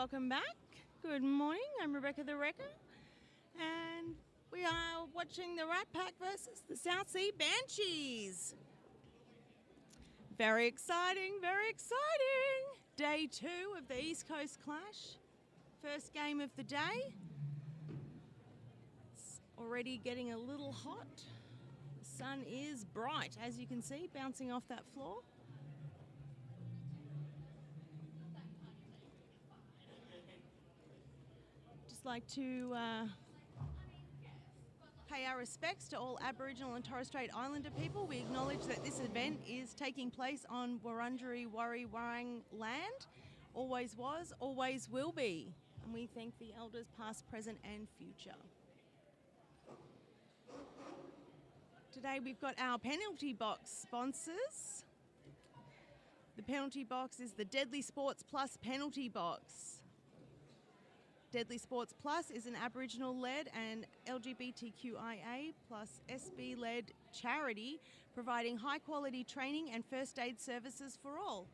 welcome back. Good morning, I'm Rebecca the Wrecker, and we are watching the Ratpack versus the South Sea Banshees. Very exciting, very exciting. Day 2 of the East Coast Clash. First game of the day. It's already getting a little hot. The sun is bright, as you can see, bouncing off that floor. Just like to pay our respects to all Aboriginal and Torres Strait Islander people. We acknowledge that this event is taking place on Wurundjeri Wurrung Wurrung land. Always was, always will be. And we thank the elders past, present and future. Today we've got our penalty box sponsors. The penalty box is the Deadly Sports Plus penalty box. Deadly Sports Plus is an Aboriginal-led and LGBTQIA plus SB-led charity providing high-quality training and first aid services for all.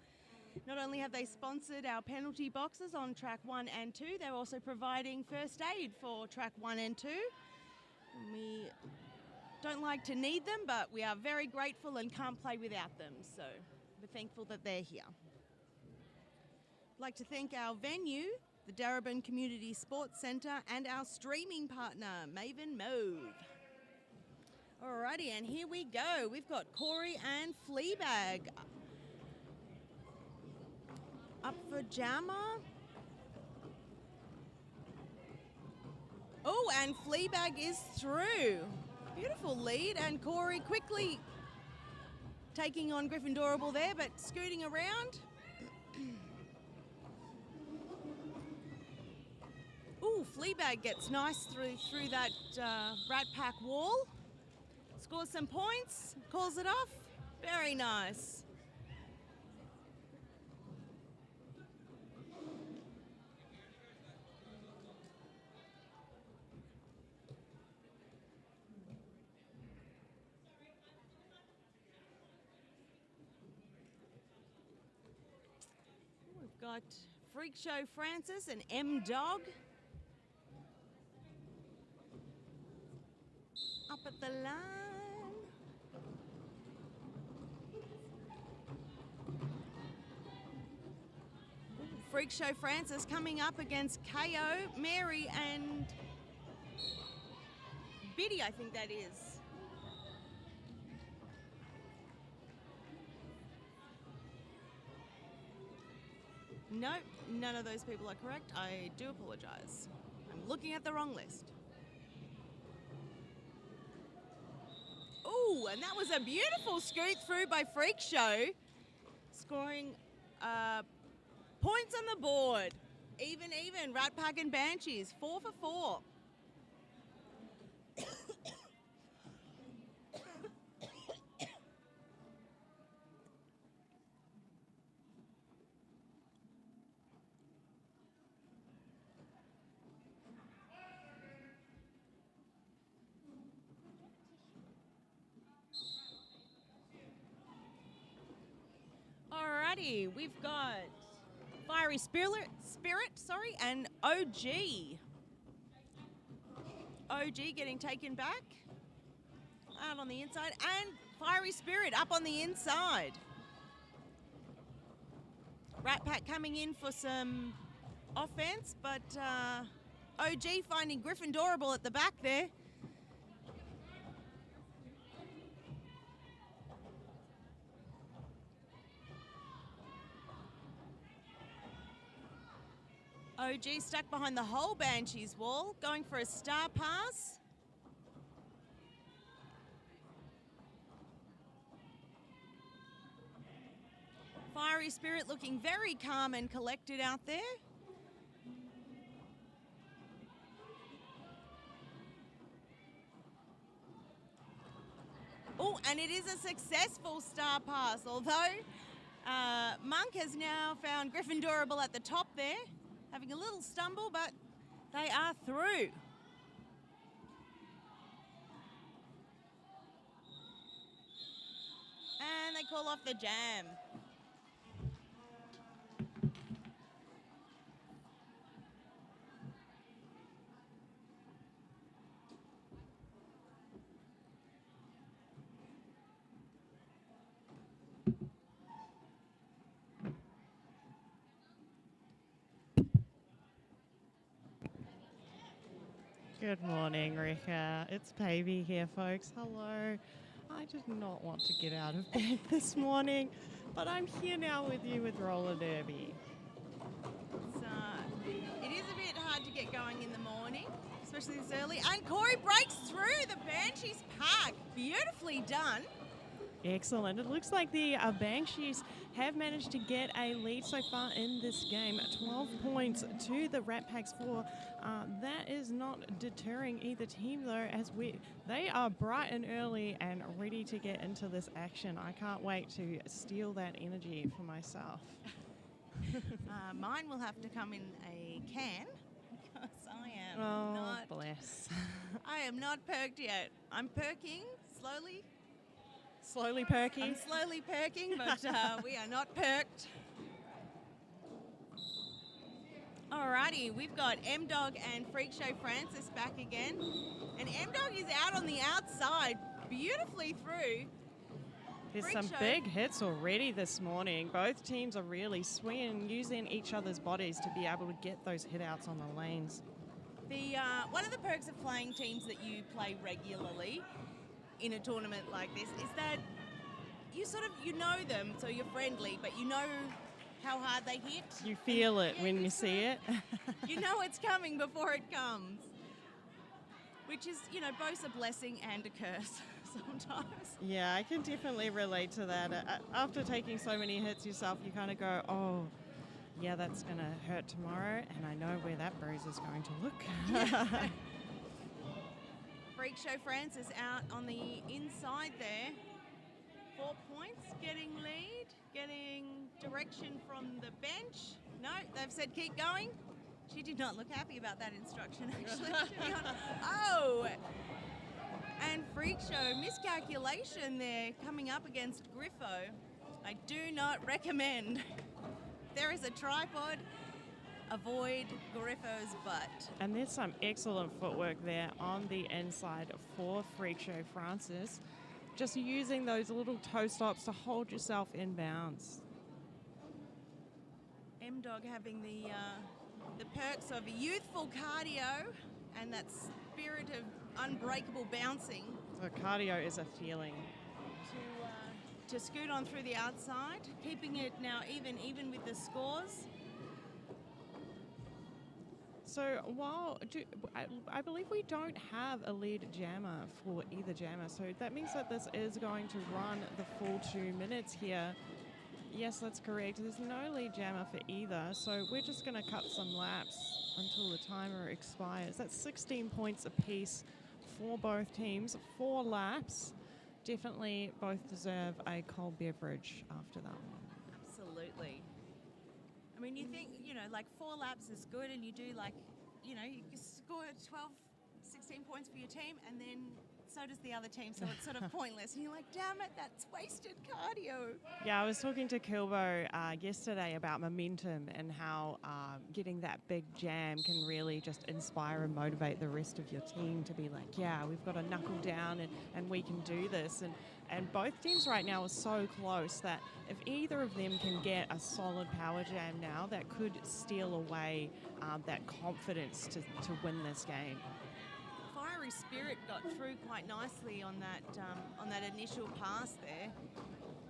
Not only have they sponsored our penalty boxes on track 1 and 2, they're also providing first aid for track 1 and 2. And we don't like to need them, but we are very grateful and can't play without them, so we're thankful that they're here. I'd like to thank our venue, the Darebin Community Sports Centre, and our streaming partner, Maven Mode. Alrighty, and here we go. We've got Corey and Fleabag up for jammer. Oh, and Fleabag is through. Beautiful lead, and Corey quickly taking on Gryffindorable there, but scooting around. Ooh, Fleabag gets nice through that Ratpack wall. Scores some points, calls it off. Very nice. We've got Freak Show Francis and M-Dog up at the line. Freak Show Francis coming up against KO, Mary and Biddy, I think that is. Nope, none of those people are correct. I do apologise. I'm looking at the wrong list. Ooh, and that was a beautiful scoot through by Freak Show, scoring points on the board. Even, Ratpack and Banshees, 4 for 4. Alrighty, we've got Fiery Spirit, and OG. OG getting taken back out on the inside, and Fiery Spirit up on the inside. Ratpack coming in for some offense, but OG finding Gryffindorable at the back there. OG stuck behind the whole Banshees wall, going for a star pass. Fiery Spirit looking very calm and collected out there. Oh, and it is a successful star pass, although Monk has now found Gryffindorable at the top there. Having a little stumble, but they are through. And they call off the jam. Good morning, Rika. It's Baby here, folks. Hello. I did not want to get out of bed this morning, but I'm here now with you with roller derby. It is a bit hard to get going in the morning, especially this early. And Corey breaks through the Banshees pack. Beautifully done. Excellent. It looks like the Banshees have managed to get a lead so far in this game. 12 points to the Ratpacks 4. That is not deterring either team, though, as they are bright and early and ready to get into this action. I can't wait to steal that energy for myself. Mine will have to come in a can because I am not. Bless. I am not perked yet. I'm perking slowly. Slowly perky. I'm slowly perking, but we are not perked. Alrighty, we've got M-Dog and Freak Show Francis back again. And M-Dog is out on the outside, beautifully through. There's Freak some Show. big hits already this morning. Both teams are really swinging, using each other's bodies to be able to get those hit outs on the lanes. One of the perks of playing teams that you play regularly in a tournament like this is that you know them, so you're friendly, but you know how hard they hit. You feel it when you see it. You know it's coming before it comes, which is, both a blessing and a curse sometimes. Yeah, I can definitely relate to that. After taking so many hits yourself, you kind of go, oh, yeah, that's going to hurt tomorrow, and I know where that bruise is going to look. Yeah. Freak Show Francis out on the inside there. 4 points, getting lead, getting direction from the bench. No, they've said keep going. She did not look happy about that instruction, actually. To be honest. Oh! And Freak Show, miscalculation there coming up against Griffo. I do not recommend. If there is a tripod, avoid Griffo's butt. And there's some excellent footwork there on the inside for Freak Show Francis. Just using those little toe stops to hold yourself in bounds. M-Dog having the perks of youthful cardio and that spirit of unbreakable bouncing. So cardio is a feeling. To scoot on through the outside, keeping it now even with the scores. So I believe we don't have a lead jammer for either jammer, so that means that this is going to run the full 2 minutes here. Yes, that's correct. There's no lead jammer for either, so we're just going to cut some laps until the timer expires. That's 16 points apiece for both teams. 4 laps. Definitely both deserve a cold beverage after that one. Absolutely. I mean, you think, 4 laps is good, and you do you score 12, 16 points for your team, and then so does the other team, so it's sort of pointless. And you're like, damn it, that's wasted cardio. Yeah, I was talking to Kilbo yesterday about momentum and how getting that big jam can really just inspire and motivate the rest of your team to be like, yeah, we've got to knuckle down and we can do this. And both teams right now are so close that if either of them can get a solid power jam now, that could steal away that confidence to win this game. Fiery Spirit got through quite nicely on that initial pass there,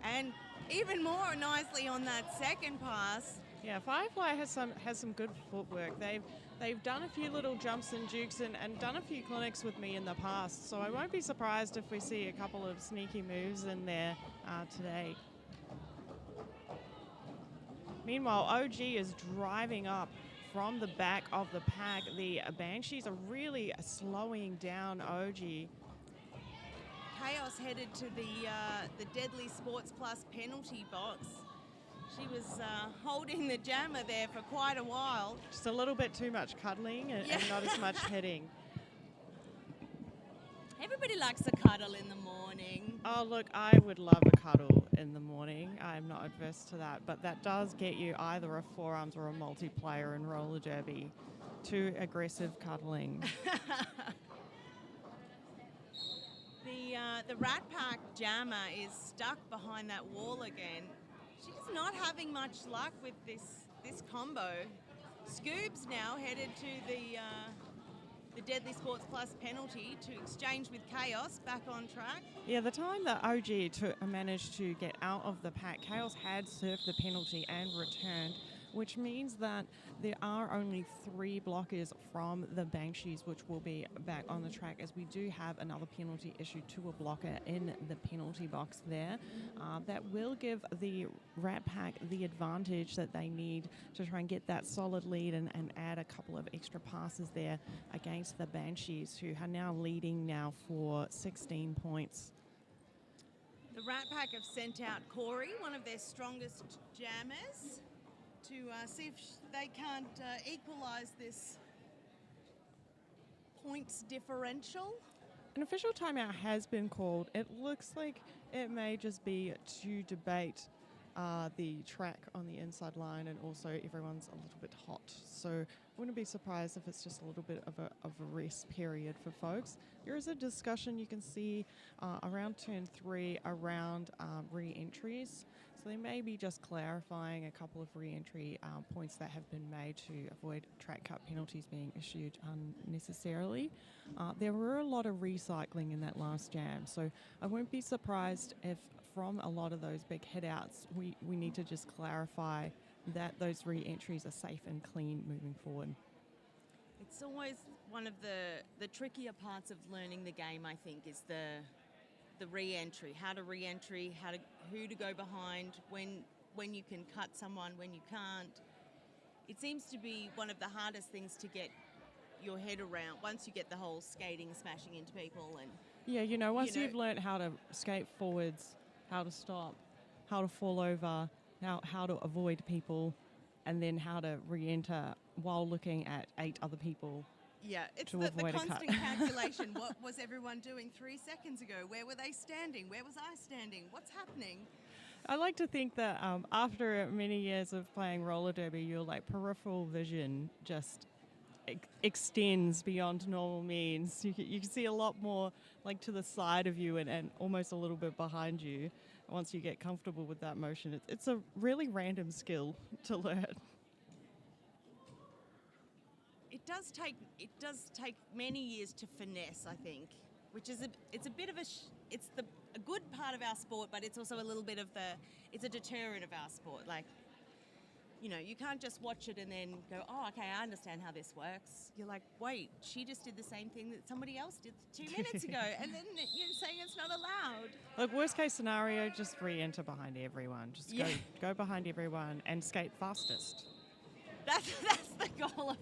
and even more nicely on that second pass. Yeah, Firefly has some good footwork. They've done a few little jumps and jukes and done a few clinics with me in the past, so I won't be surprised if we see a couple of sneaky moves in there today. Meanwhile, OG is driving up from the back of the pack. The Banshees are really slowing down OG. Chaos headed to the Deadly Sports Plus penalty box. She was holding the jammer there for quite a while. Just a little bit too much cuddling and not as much hitting. Everybody likes a cuddle in the morning. Oh, look, I would love a cuddle in the morning. I'm not adverse to that, but that does get you either a forearms or a multiplayer in roller derby. Too aggressive cuddling. The Ratpack jammer is stuck behind that wall again. She's not having much luck with this combo. Scoob's now headed to the the Deadly Sports Plus penalty to exchange with Chaos back on track. Yeah, the time that OG managed to get out of the pack, Chaos had served the penalty and returned, which means that there are only 3 blockers from the Banshees, which will be back on the track, as we do have another penalty issued to a blocker in the penalty box there. That will give the Ratpack the advantage that they need to try and get that solid lead and add a couple of extra passes there against the Banshees, who are now leading now for 16 points. The Ratpack have sent out Corey, one of their strongest jammers, to see if they can't equalise this points differential. An official timeout has been called. It looks like it may just be to debate the track on the inside line, and also everyone's a little bit hot. So wouldn't be surprised if it's just a little bit of a rest period for folks. There is a discussion you can see around turn 3 around re-entries. So they may be just clarifying a couple of re-entry points that have been made to avoid track cut penalties being issued unnecessarily. There were a lot of recycling in that last jam, so I won't be surprised if from a lot of those big hit-outs we need to just clarify that those re-entries are safe and clean moving forward. It's always one of the trickier parts of learning the game, I think, is the re-entry, how to re-entry, who to go behind, when you can cut someone, when you can't. It seems to be one of the hardest things to get your head around once you get the whole skating, smashing into people. And yeah, once you've learned how to skate forwards, how to stop, how to fall over, how to avoid people, and then how to re-enter while looking at 8 other people. Yeah, it's to the avoid a cut. constant calculation. What was everyone doing 3 seconds ago? Where were they standing? Where was I standing? What's happening? I like to think that after many years of playing roller derby, your peripheral vision just extends beyond normal means. You can see a lot more to the side of you and almost a little bit behind you once you get comfortable with that motion. It's a really random skill to learn. It does take many years to finesse, I think, which is a bit of a good part of our sport, but it's also a little bit of it's a deterrent of our sport. You can't just watch it and then go, oh, okay, I understand how this works. You're like, wait, she just did the same thing that somebody else did 2 minutes ago, and then you're saying it's not allowed. Look, worst case scenario, just re-enter behind everyone. Just go behind everyone and skate fastest. That's the goal.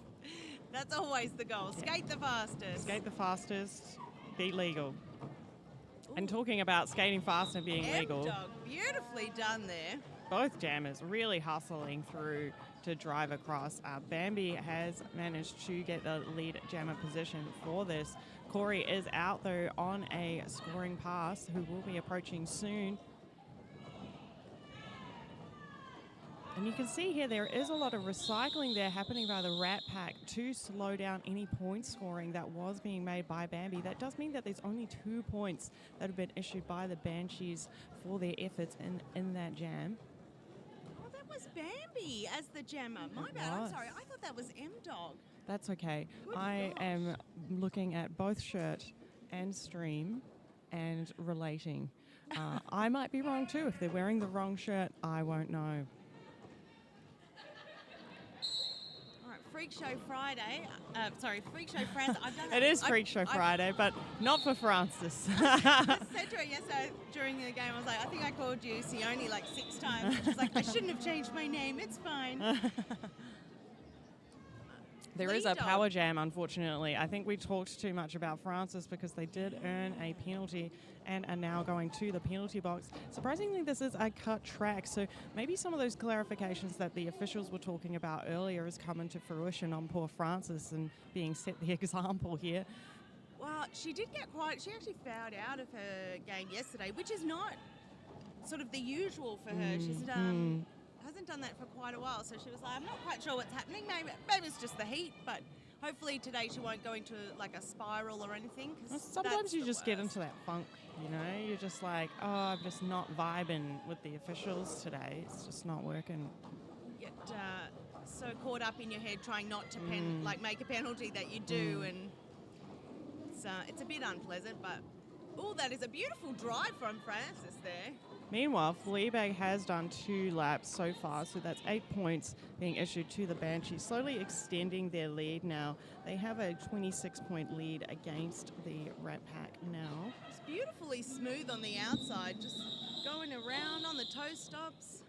That's always the goal. Skate the fastest. Skate the fastest. Be legal. Ooh. And talking about skating fast and being legal. M-Dog, beautifully done there. Both jammers really hustling through to drive across. Bambi has managed to get the lead jammer position for this. Corey is out, though, on a scoring pass, who will be approaching soon. And you can see here there is a lot of recycling there happening by the Ratpack to slow down any point scoring that was being made by Bambi. That does mean that there's only 2 points that have been issued by the Banshees for their efforts in that jam. Oh, that was Bambi as the jammer. My bad, I'm sorry. I thought that was M-Dog. That's okay. Good I gosh. am looking at both shirt and stream and relating. I might be wrong too. If they're wearing the wrong shirt, I won't know. Freak Show Friday. Freak Show France. I've done It is Freak Show Friday, but not for Francis. I said to her yesterday during the game, I was like, I think I called you Sione 6 times. She's like, I shouldn't have changed my name. It's fine. There is a power jam, unfortunately. I think we talked too much about Francis because they did earn a penalty and are now going to the penalty box. Surprisingly, this is a cut track, so maybe some of those clarifications that the officials were talking about earlier has come into fruition on poor Francis and being set the example here. Well, she did get she actually fouled out of her game yesterday, which is not sort of the usual for her. She's hasn't done that for quite a while, so she was like, I'm not quite sure what's happening. Maybe it's just the heat, but hopefully today she won't go into a spiral or anything. Sometimes you just get into that funk, you're just like, oh, I'm just not vibing with the officials today. It's just not working. Get so caught up in your head trying not to make a penalty that you do, and it's a bit unpleasant, but oh, that is a beautiful drive from Francis there. Meanwhile, Fleabag has done 2 laps so far, so that's 8 points being issued to the Banshees, slowly extending their lead now. They have a 26-point lead against the Ratpack now. It's beautifully smooth on the outside, just going around on the toe stops.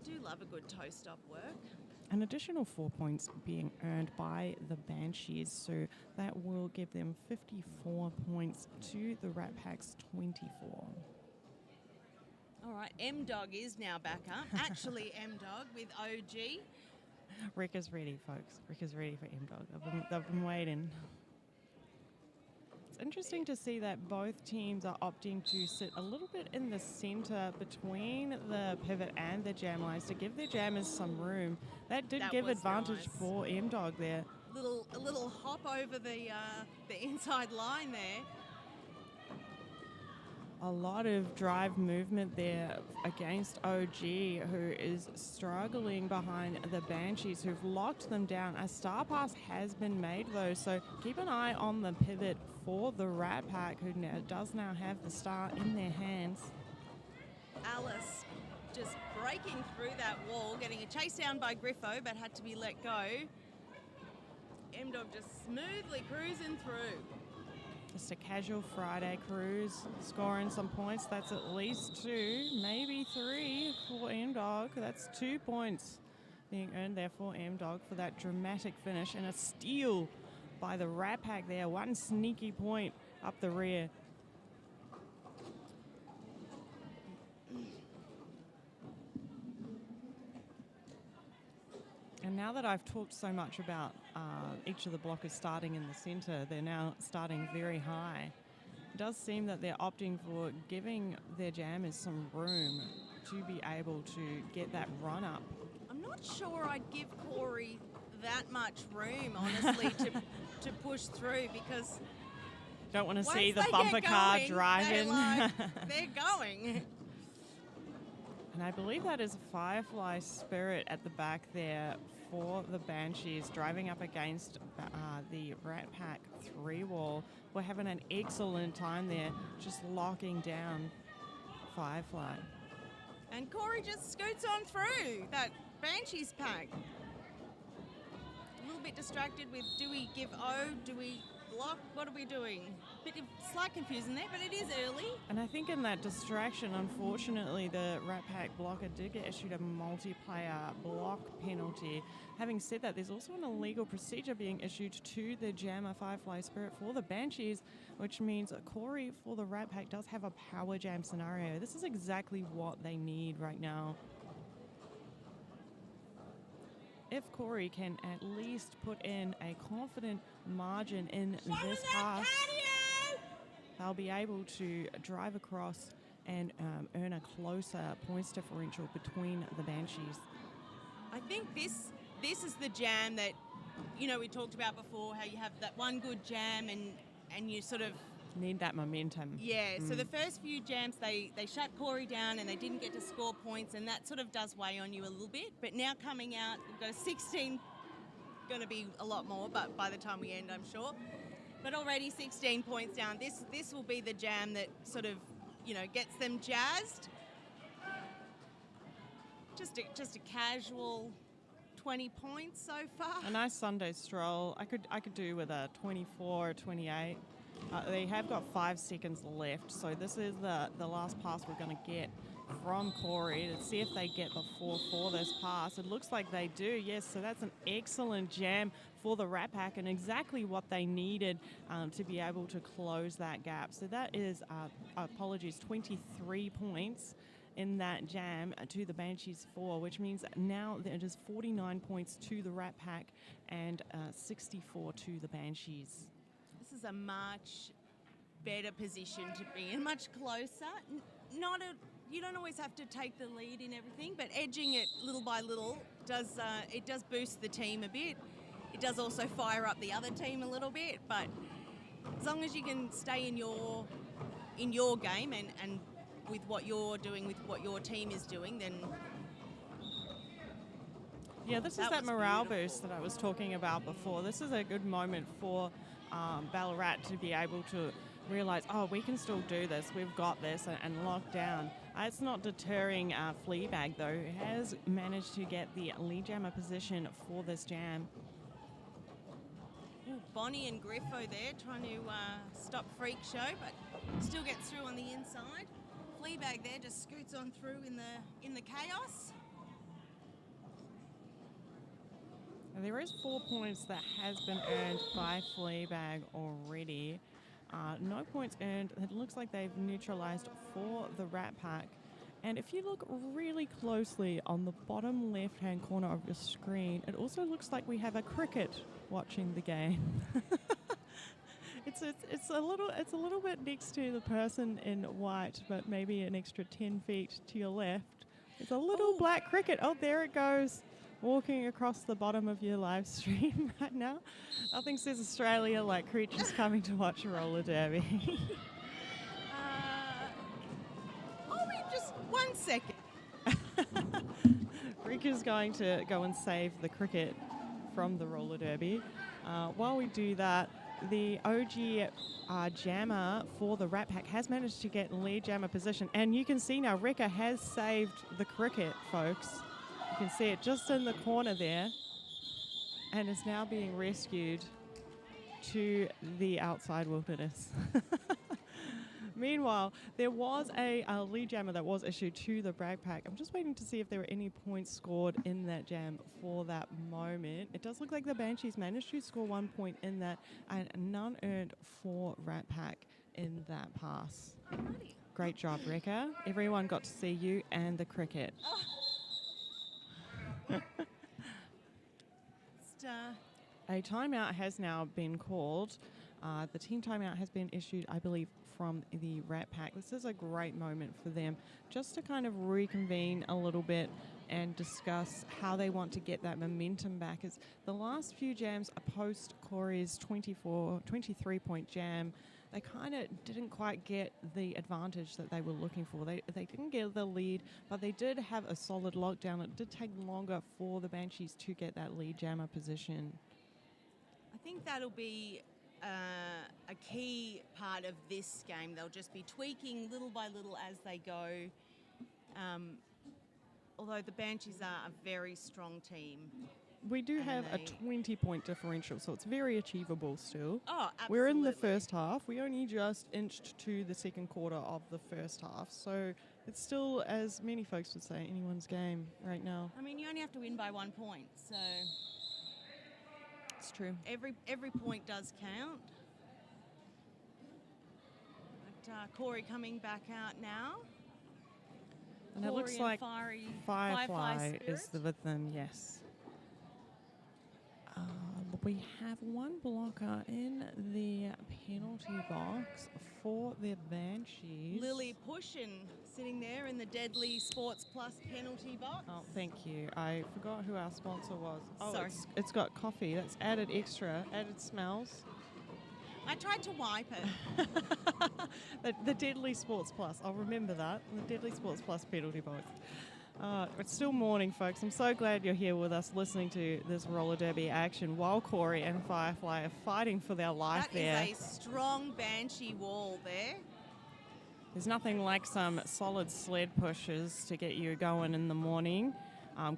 Do love a good toe stop work. An additional 4 points being earned by the Banshees, so that will give them 54 points to the Ratpack's 24. All right, M-Dog is now back up. Actually, M-Dog with OG. Rick is ready, folks. Rick is ready for M-Dog. They've been waiting. It's interesting to see that both teams are opting to sit a little bit in the centre between the pivot and the jam lines to give their jammers some room. That did give advantage nice for M-Dog there. A little hop over the inside line there. A lot of drive movement there against OG, who is struggling behind the Banshees, who've locked them down. A star pass has been made, though, so keep an eye on the pivot for the Ratpack, who does now have the star in their hands. Alice just breaking through that wall, getting a chase down by Griffo, but had to be let go. M-Dog just smoothly cruising through. Just a casual Friday cruise, scoring some points. That's at least 2, maybe 3 for M-Dog. That's 2 points being earned there for M-Dog for that dramatic finish, and a steal by the Ratpack there. 1 sneaky point up the rear. And now that I've talked so much about each of the blockers starting in the centre, they're now starting very high. It does seem that they're opting for giving their jammers some room to be able to get that run up. I'm not sure I'd give Corey that much room, honestly, to push through, because don't want to see the once they bumper get car going, driving. They're going. And I believe that is Firefly Spirit at the back there for the Banshees, driving up against the Ratpack 3-wall. We're having an excellent time there, just locking down Firefly. And Corey just scoots on through that Banshees pack. A little bit distracted with, do we give O, do we block, what are we doing? Bit of slight confusion there, but it is early. And I think in that distraction, unfortunately, the Ratpack blocker did get issued a multiplayer block penalty. Having said that, there's also an illegal procedure being issued to the jammer Firefly Spirit for the Banshees, which means Corey for the Ratpack does have a power jam scenario. This is exactly what they need right now. If Corey can at least put in a confident margin in this pass, they'll be able to drive across and earn a closer points differential between the Banshees. I think this is the jam that, you know, we talked about before, how you have that one good jam and you sort of need that momentum. Yeah, so the first few jams, they shut Corey down and they didn't get to score points, and that sort of does weigh on you a little bit. But now coming out, we've got a 16, going to be a lot more, but by the time we end, I'm sure. But already 16 points down. This will be the jam that sort of, you know, gets them jazzed. Just a casual 20 points so far. A nice Sunday stroll. I could do with a 24 or 28. They have got 5 seconds left, so this is the last pass we're going to get from Corey to see if they get the 4 for this pass. It looks like they do, yes, so that's an excellent jam for the Ratpack and exactly what they needed to be able to close that gap. So that is, 23 points in that jam to the Banshees 4, which means now it is 49 points to the Ratpack and 64 to the Banshees. This is a much better position to be in, much closer. You don't always have to take the lead in everything, but edging it little by little does boost the team a bit. It does also fire up the other team a little bit, but as long as you can stay in your game and with what you're doing, with what your team is doing, then yeah, this is that morale boost that I was talking about before. This is a good moment for Ballarat to be able to realize, oh, we can still do this, we've got this, and lock down. It's not deterring Fleabag, though, who has managed to get the lead jammer position for this jam. Ooh, Bonnie and Griffo there trying to stop Freak Show, but still gets through on the inside. Fleabag there just scoots on through in the chaos. There is 4 points that has been earned by Fleabag already. No points earned. It looks like they've neutralized for the Ratpack. And if you look really closely on the bottom left-hand corner of your screen, it also looks like we have a cricket watching the game. It's a little bit next to the person in white, but maybe an extra 10 feet to your left. It's a little black cricket. Oh, there it goes, walking across the bottom of your live stream right now. Nothing says Australia like creatures coming to watch a roller derby. Just 1 second. Rika's going to go and save the cricket from the roller derby. While we do that, the OG jammer for the Ratpack has managed to get lead jammer position. And you can see now Rika has saved the cricket, folks. You can see it just in the corner there and is now being rescued to the outside wilderness. Meanwhile, there was a lead jammer that was issued to the Ratpack. I'm just waiting to see if there were any points scored in that jam for that moment. It does look like the Banshees managed to score 1 point in that, and none earned for Ratpack in that pass. Great job, Rika. Everyone got to see you and the cricket. A timeout has now been called. The team timeout has been issued, I believe, from the Ratpack. This is a great moment for them just to kind of reconvene a little bit and discuss how they want to get that momentum back. As the last few jams post Corey's 23-point jam, they kind of didn't quite get the advantage that they were looking for. They didn't get the lead, but they did have a solid lockdown. It did take longer for the Banshees to get that lead jammer position. I think that'll be a key part of this game. They'll just be tweaking little by little as they go. Although the Banshees are a very strong team. We do have a 20-point differential, so it's very achievable still. Oh, absolutely. We're in the first half. We only just inched to the second quarter of the first half, so it's still, as many folks would say, anyone's game right now. I mean, you only have to win by 1 point, so it's true. Every point does count. But Corey coming back out now. And Corey, it looks like Firefly is with them, yes. We have one blocker in the penalty box for the Banshees. Lily Pushin sitting there in the Deadly Sports Plus penalty box. Oh, thank you. I forgot who our sponsor was. Oh, sorry. It's got coffee. That's added extra, added smells. I tried to wipe it. the Deadly Sports Plus. I'll remember that. The Deadly Sports Plus penalty box. It's still morning, folks. I'm so glad you're here with us listening to this roller derby action while Corey and Firefly are fighting for their life there. That is a strong Banshee wall there. There's nothing like some solid sled pushes to get you going in the morning.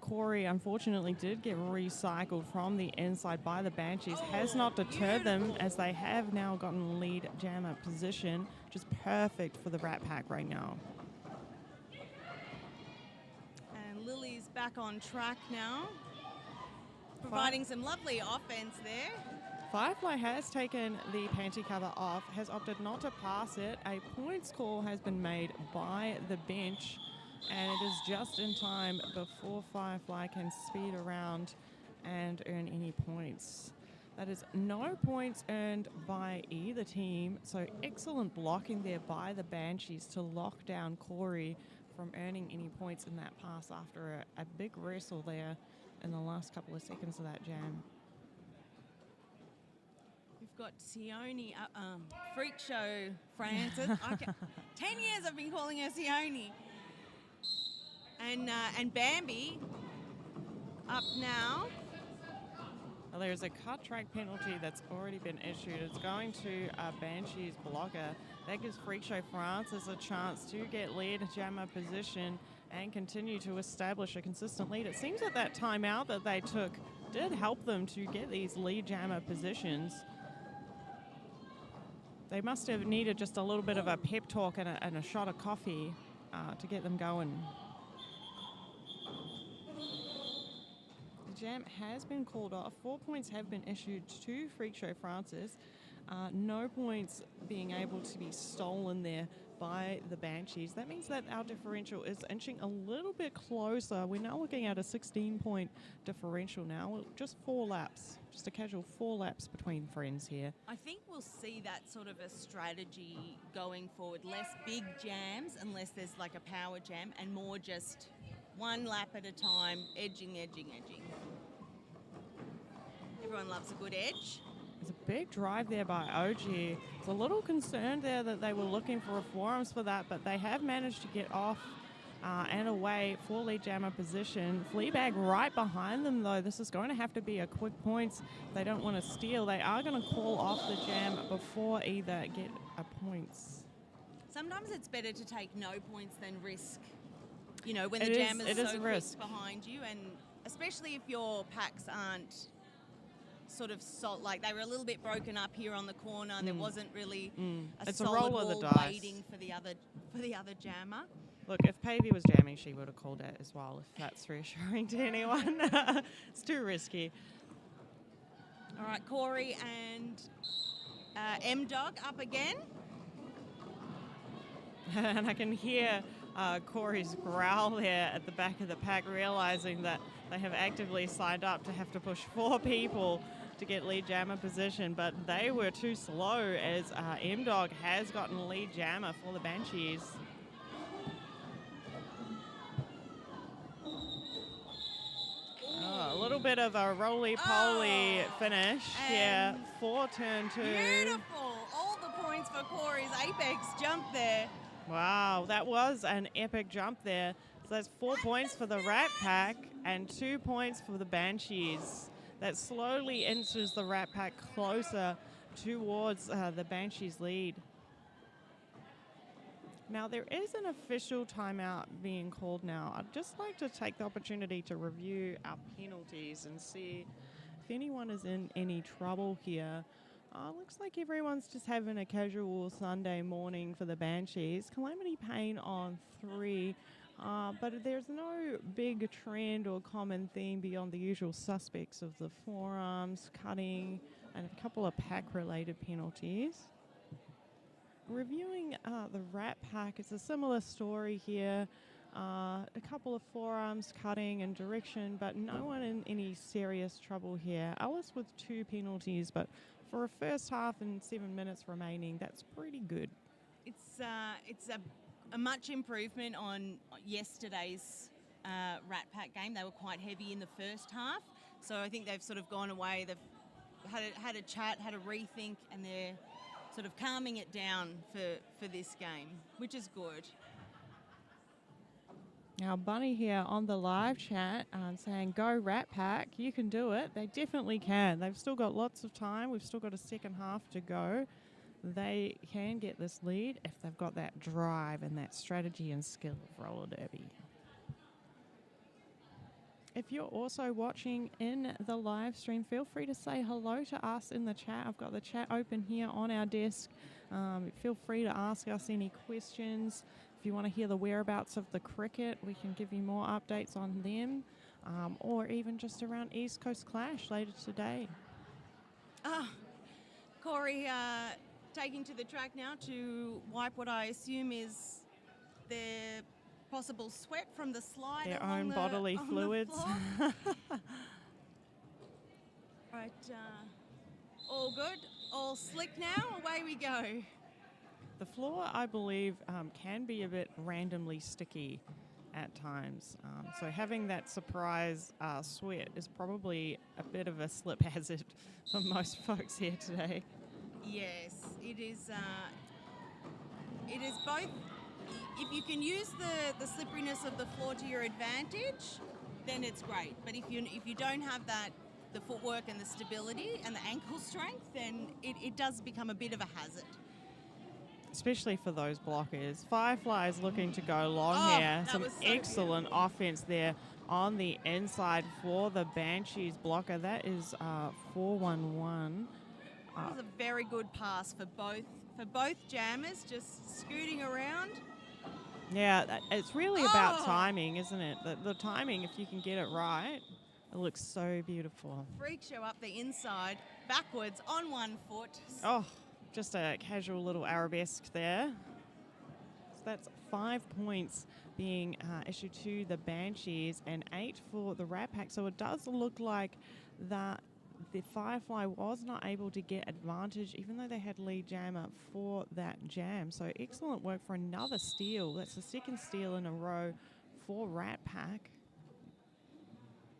Corey, unfortunately, did get recycled from the inside by the Banshees. Has not deterred them as they have now gotten lead jammer position, which is perfect for the Ratpack right now. Lily's back on track now, providing some lovely offense there. Firefly has taken the panty cover off, has opted not to pass it. A points call has been made by the bench, and it is just in time before Firefly can speed around and earn any points. That is no points earned by either team, so excellent blocking there by the Banshees to lock down Corey from earning any points in that pass after a big wrestle there in the last couple of seconds of that jam. We've got Sione, Freak Show Francis. 10 years I've been calling her Sione. And Bambi up now. Well, there's a cut track penalty that's already been issued. It's going to a Banshees blocker. That gives Freak Show Francis a chance to get lead jammer position and continue to establish a consistent lead. It seems that that timeout that they took did help them to get these lead jammer positions. They must have needed just a little bit of a pep talk and a shot of coffee to get them going. The jam has been called off. 4 points have been issued to Freak Show Francis. No points being able to be stolen there by the Banshees. That means that our differential is inching a little bit closer. We're now looking at a 16-point differential now. Just 4 laps, just a casual 4 laps between friends here. I think we'll see that sort of a strategy going forward. Less big jams unless there's like a power jam, and more just one lap at a time, edging. Everyone loves a good edge. There's a big drive there by OG. It's a little concerned there that they were looking for reforms for that, but they have managed to get off and away for lead jammer position. Fleabag right behind them, though. This is going to have to be a quick points. They don't want to steal. They are going to call off the jam before either get a points. Sometimes it's better to take no points than risk. You know, when the jam is so quick behind you, and especially if your packs aren't sort of like they were a little bit broken up here on the corner, and there wasn't really a solid wall waiting for the other jammer. Look, if Pavey was jamming, she would have called it as well, if that's reassuring to anyone. It's too risky. All right, Corey and M-Dog up again. And I can hear Corey's growl there at the back of the pack, realizing that they have actively signed up to have to push 4 people to get lead jammer position, but they were too slow as M-Dog has gotten lead jammer for the Banshees. Oh, a little bit of a roly-poly finish here for turn 2. Beautiful. All the points for Corey's apex jump there. Wow, that was an epic jump there. So that's 4 points for the Ratpack and 2 points for the Banshees. That slowly inches the Ratpack closer towards the Banshees' lead. Now, there is an official timeout being called now. I'd just like to take the opportunity to review our penalties and see if anyone is in any trouble here. Looks like everyone's just having a casual Sunday morning for the Banshees. Calamity Payne on 3. But there's no big trend or common theme beyond the usual suspects of the forearms, cutting, and a couple of pack-related penalties. Reviewing the Ratpack, it's a similar story here. A couple of forearms, cutting, and direction, but no one in any serious trouble here. Ellis with 2 penalties, but for a first half and 7 minutes remaining, that's pretty good. It's a much improvement on yesterday's Ratpack game. They were quite heavy in the first half, so I think they've sort of gone away. They've had a chat, had a rethink, and they're sort of calming it down for this game, which is good. Now, Bunny here on the live chat saying, go Ratpack, you can do it. They definitely can. They've still got lots of time. We've still got a second half to go. They can get this lead if they've got that drive and that strategy and skill of roller derby. If you're also watching in the live stream, feel free to say hello to us in the chat. I've got the chat open here on our desk. Feel free to ask us any questions. If you want to hear the whereabouts of the cricket, we can give you more updates on them, or even just around East Coast Clash later today. Corey taking to the track now to wipe what I assume is their possible sweat from the slide. Their own bodily fluids. Right, all good, all slick now, away we go. The floor, I believe, can be a bit randomly sticky at times. So having that surprise sweat is probably a bit of a slip hazard for most folks here today. Yes, it is. It is both. If you can use the slipperiness of the floor to your advantage, then it's great. But if you don't have that, the footwork and the stability and the ankle strength, then it does become a bit of a hazard. Especially for those blockers. Firefly is looking to go long Oh, here. that Some was so excellent offense there on the inside for the Banshees blocker. That is 4-1-1. That was a very good pass for both jammers, just scooting around. Yeah, it's really about timing, isn't it? The timing, if you can get it right, it looks so beautiful. Freak show up the inside, backwards on one foot. Oh, just a casual little arabesque there. So that's 5 points being issued to the Banshees and 8 for the Ratpack. So it does look like that the Firefly was not able to get advantage, even though they had lead jammer for that jam. So excellent work for another steal. That's the second steal in a row for Ratpack.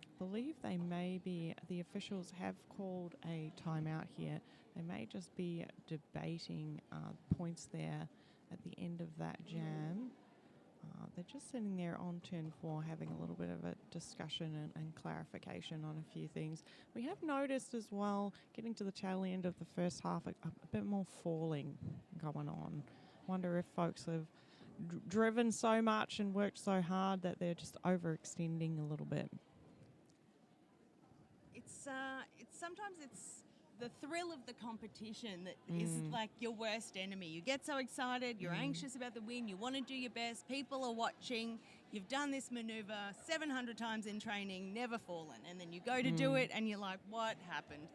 I believe the officials have called a timeout here. They may just be debating points there at the end of that jam. They're just sitting there on turn 4 having a little bit of a discussion and clarification on a few things. We have noticed as well, getting to the tail end of the first half, a bit more falling going on. Wonder if folks have driven so much and worked so hard that they're just overextending a little bit. Sometimes it's the thrill of the competition that is like your worst enemy. You get so excited, you're anxious about the win, you want to do your best, people are watching, you've done this maneuver 700 times in training, never fallen, and then you go to do it and you're like, what happened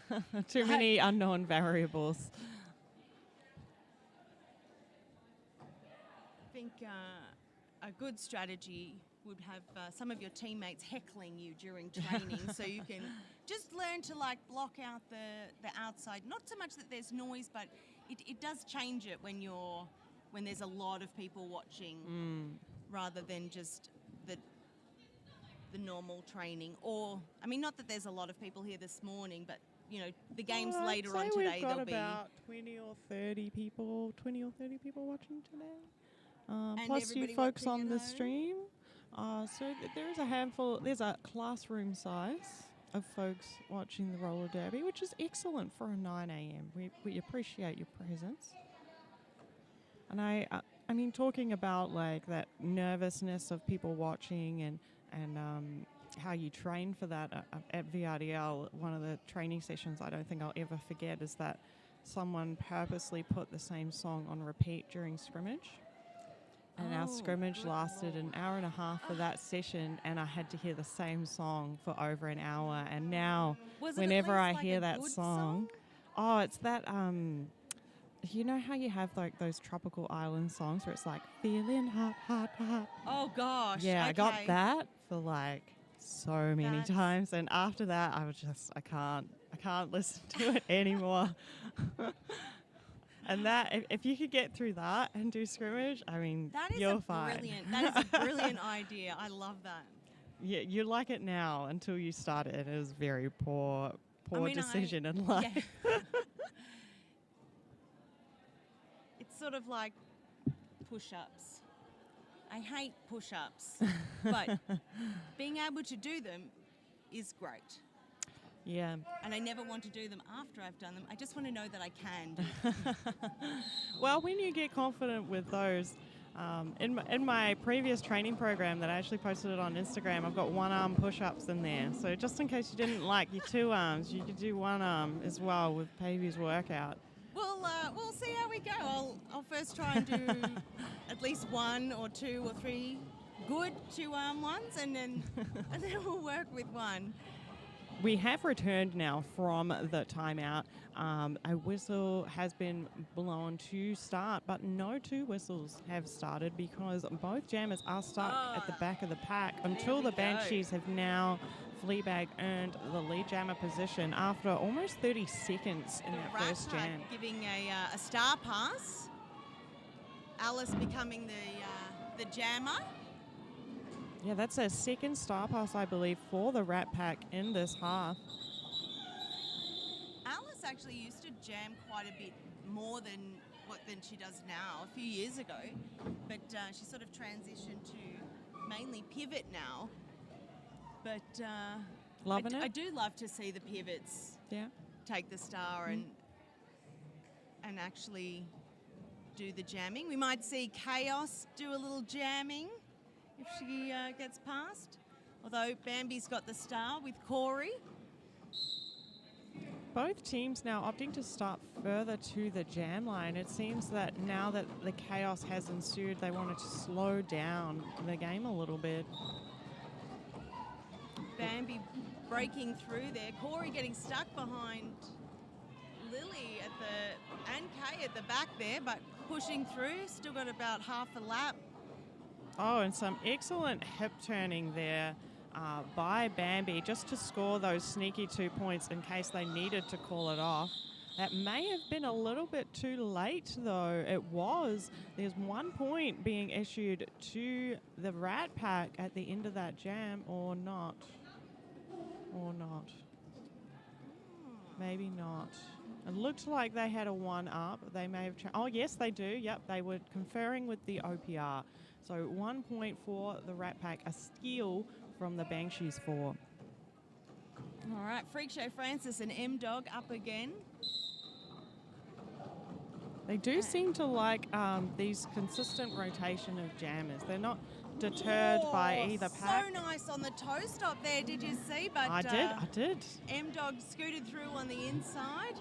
there? Too many unknown variables. I think a good strategy would have some of your teammates heckling you during training so you can just learn to like block out the outside. Not so much that there's noise, but it does change it when there's a lot of people watching rather than just the normal training. Or, I mean, not that there's a lot of people here this morning, but you know, the games later on today, we've got there'll about 20 or 30 people watching today. And Plus you everybody folks watching on at the home? stream. So there is a handful, there's a classroom size of folks watching the roller derby, which is excellent for a 9 a.m. We appreciate your presence. And I mean, talking about like that nervousness of people watching and how you train for that at BRDL, one of the training sessions I don't think I'll ever forget is that someone purposely put the same song on repeat during scrimmage. And our scrimmage lasted an hour and a half for that session, and I had to hear the same song for over an hour. And now, whenever I hear that song, oh, it's that, you know how you have like those tropical island songs where it's like, feeling hot, hot, hot. Oh, gosh. Yeah, okay. I got that for like so many times. And after that, I was just, I can't listen to it anymore. And that, if you could get through that and do scrimmage, I mean, you're fine. That is a brilliant idea. I love that. Yeah, you like it now until you start it. It was very poor decision in life. Yeah. It's sort of like push-ups. I hate push-ups, but being able to do them is great. Yeah. And I never want to do them after I've done them. I just want to know that I can do them. Well, when you get confident with those, in my previous training program that I actually posted it on Instagram, I've got one arm push-ups in there. So just in case you didn't like your 2 arms, you could do 1 arm as well with Pavy's workout. We'll see how we go. I'll first try and do at least 1 or 2 or 3 good 2-arm ones, and then we'll work with 1. We have returned now from the timeout. A whistle has been blown to start, but no 2 whistles have started because both jammers are stuck at the back of the pack until the Banshees have now Fleabag earned the lead jammer position after almost 30 seconds in that first jam. Giving a star pass. Alice becoming the jammer. Yeah, that's a second star pass, I believe, for the Ratpack in this half. Alice actually used to jam quite a bit more than she does now, a few years ago. But she sort of transitioned to mainly pivot now. But Loving it? I do love to see the pivots Yeah. take the star and actually do the jamming. We might see Chaos do a little jamming if she gets past. Although Bambi's got the star with Corey. Both teams now opting to start further to the jam line. It seems that now that the chaos has ensued, they wanted to slow down the game a little bit. Bambi breaking through there. Corey getting stuck behind Lily and Kay at the back there, but pushing through. Still got about half a lap. Oh, and some excellent hip turning there by Bambi just to score those sneaky 2 points in case they needed to call it off. That may have been a little bit too late, though. It was. There's 1 point being issued to the Ratpack at the end of that jam, or not. Or not. Maybe not. It looked like they had a 1-up. They may have... oh, yes, they do. Yep, they were conferring with the OPR. So 1 point for the Ratpack, a steal from the Banshees 4. All right, Freak Show Francis and M-Dog up again. They do seem to like these consistent rotation of jammers. They're not deterred by either pack. So nice on the toe stop there, did you see? But I did. M-Dog scooted through on the inside.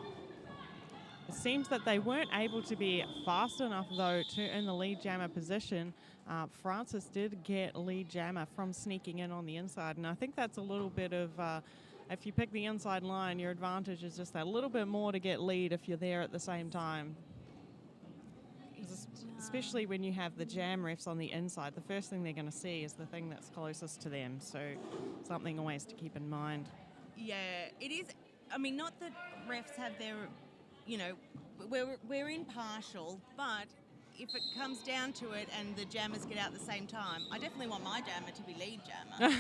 It seems that they weren't able to be fast enough, though, to in the lead jammer position. Francis did get lead jammer from sneaking in on the inside, and I think that's a little bit of, if you pick the inside line, your advantage is just that little bit more to get lead if you're there at the same time. Especially when you have the jam refs on the inside, the first thing they're going to see is the thing that's closest to them, so something always to keep in mind. Yeah, it is. I mean, not that refs have their, you know, we're impartial, but if it comes down to it and the jammers get out at the same time, I definitely want my jammer to be lead jammer.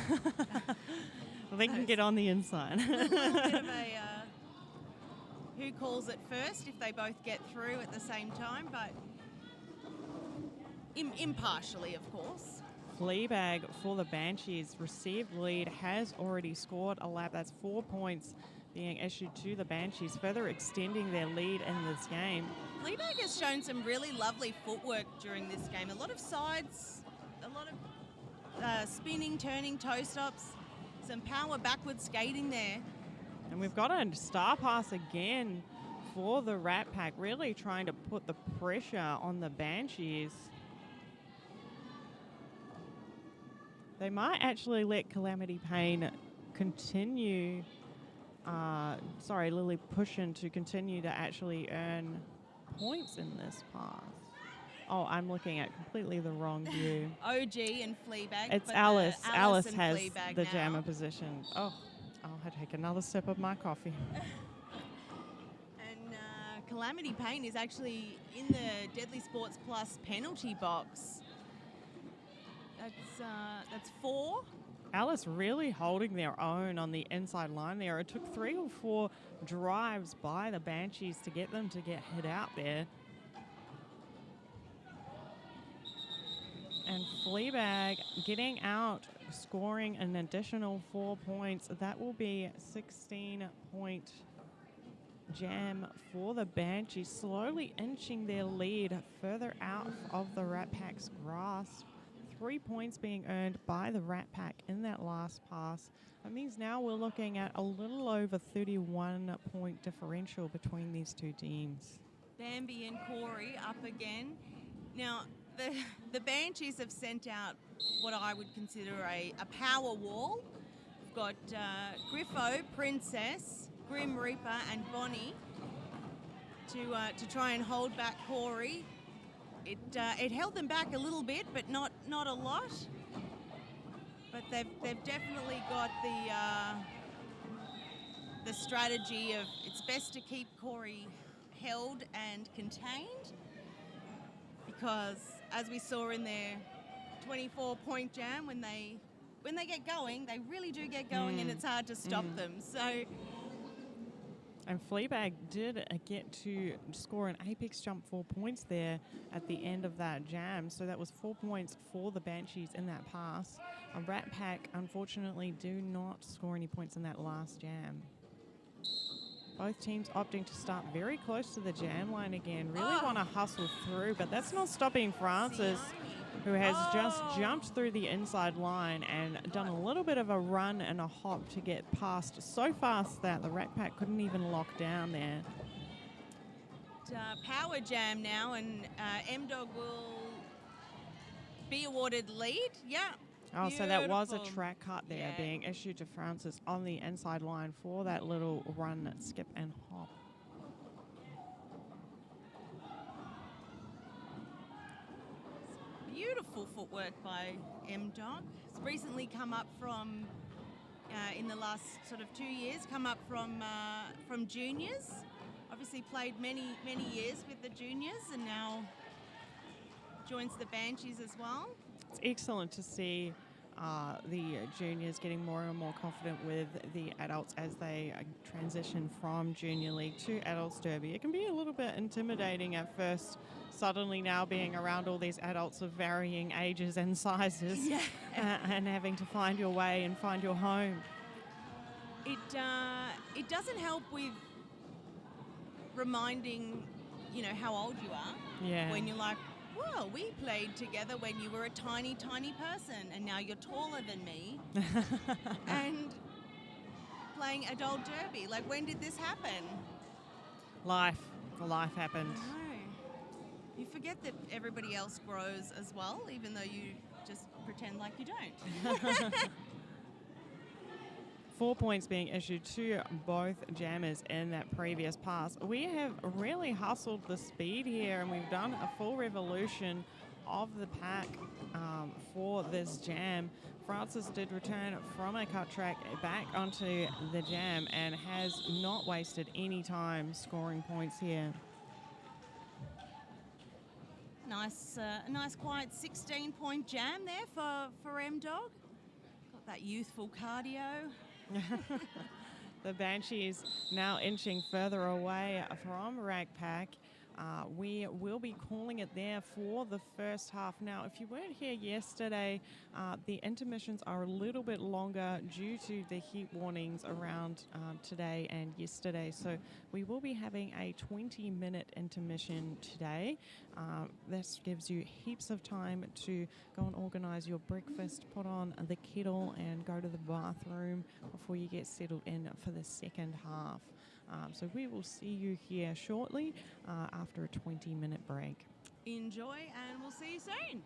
Well, they can get on the inside. A little bit of a who calls it first if they both get through at the same time, but impartially, of course. Fleabag for the Banshees, received lead, has already scored a lap. That's 4 points being issued to the Banshees, further extending their lead in this game. Fleabag has shown some really lovely footwork during this game. A lot of sides, a lot of spinning, turning, toe stops, some power backward skating there. And we've got a star pass again for the Ratpack, really trying to put the pressure on the Banshees. They might actually let Calamity Payne continue, Lily Pushin to continue to actually earn points in this pass. Oh, I'm looking at completely the wrong view. OG and Fleabag. It's Alice. Alice and has Fleabag the now. jammer position. Oh, I'll take another sip of my coffee. And Calamity Payne is actually in the Deadly Sports Plus penalty box. That's 4. Alice really holding their own on the inside line there. It took 3 or 4 drives by the Banshees to get them to get hit out there. And Fleabag getting out, scoring an additional 4 points. That will be a 16-point jam for the Banshees, slowly inching their lead further out of the Ratpack's grasp. 3 points being earned by the Ratpack in that last pass. That means now we're looking at a little over 31-point differential between these two teams. Bambi and Corey up again. Now, the Banshees have sent out what I would consider a power wall. We've got Griffo, Princess, Grim Reaper and Bonnie to try and hold back Corey. It held them back a little bit, but not a lot. But they've definitely got the strategy of it's best to keep Corey held and contained, because as we saw in their 24-point jam, when they get going, they really do get going, and it's hard to stop them. So And Fleabag did get to score an apex jump 4 points there at the end of that jam. So that was 4 points for the Banshees in that pass. Ratpack, unfortunately, do not score any points in that last jam. Both teams opting to start very close to the jam line again. Really want to hustle through, but that's not stopping Francis, who has just jumped through the inside line and done a little bit of a run and a hop to get past so fast that the Ratpack couldn't even lock down there. Power jam now, and M-Dog will be awarded lead. Yeah. Oh, Beautiful. So that was a track cut there being issued to Francis on the inside line for that little run, skip, and hop. Beautiful footwork by M-Dog. It's recently come up from, in the last sort of 2 years, come up from juniors. Obviously played many years with the juniors and now joins the Banshees as well. It's excellent to see the juniors getting more and more confident with the adults as they transition from junior league to adults derby. It can be a little bit intimidating at first, suddenly now being around all these adults of varying ages and sizes and having to find your way and find your home. It doesn't help with reminding, how old you are. Yeah. When you're like, well, we played together when you were a tiny person and now you're taller than me and playing adult derby. Like, when did this happen? Life happened. I know. You forget that everybody else grows as well, even though you just pretend like you don't. 4 points being issued to both jammers in that previous pass. We have really hustled the speed here, and we've done a full revolution of the pack for this jam. Francis did return from a cut track back onto the jam and has not wasted any time scoring points here. Nice quiet 16-point jam there for M-Dog. Got that youthful cardio. The Banshees now inching further away from Ratpack. We will be calling it there for the first half. Now, if you weren't here yesterday, the intermissions are a little bit longer due to the heat warnings around today and yesterday. So we will be having a 20-minute intermission today. This gives you heaps of time to go and organise your breakfast, put on the kettle and go to the bathroom before you get settled in for the second half. So we will see you here shortly after a 20-minute break. Enjoy, and we'll see you soon.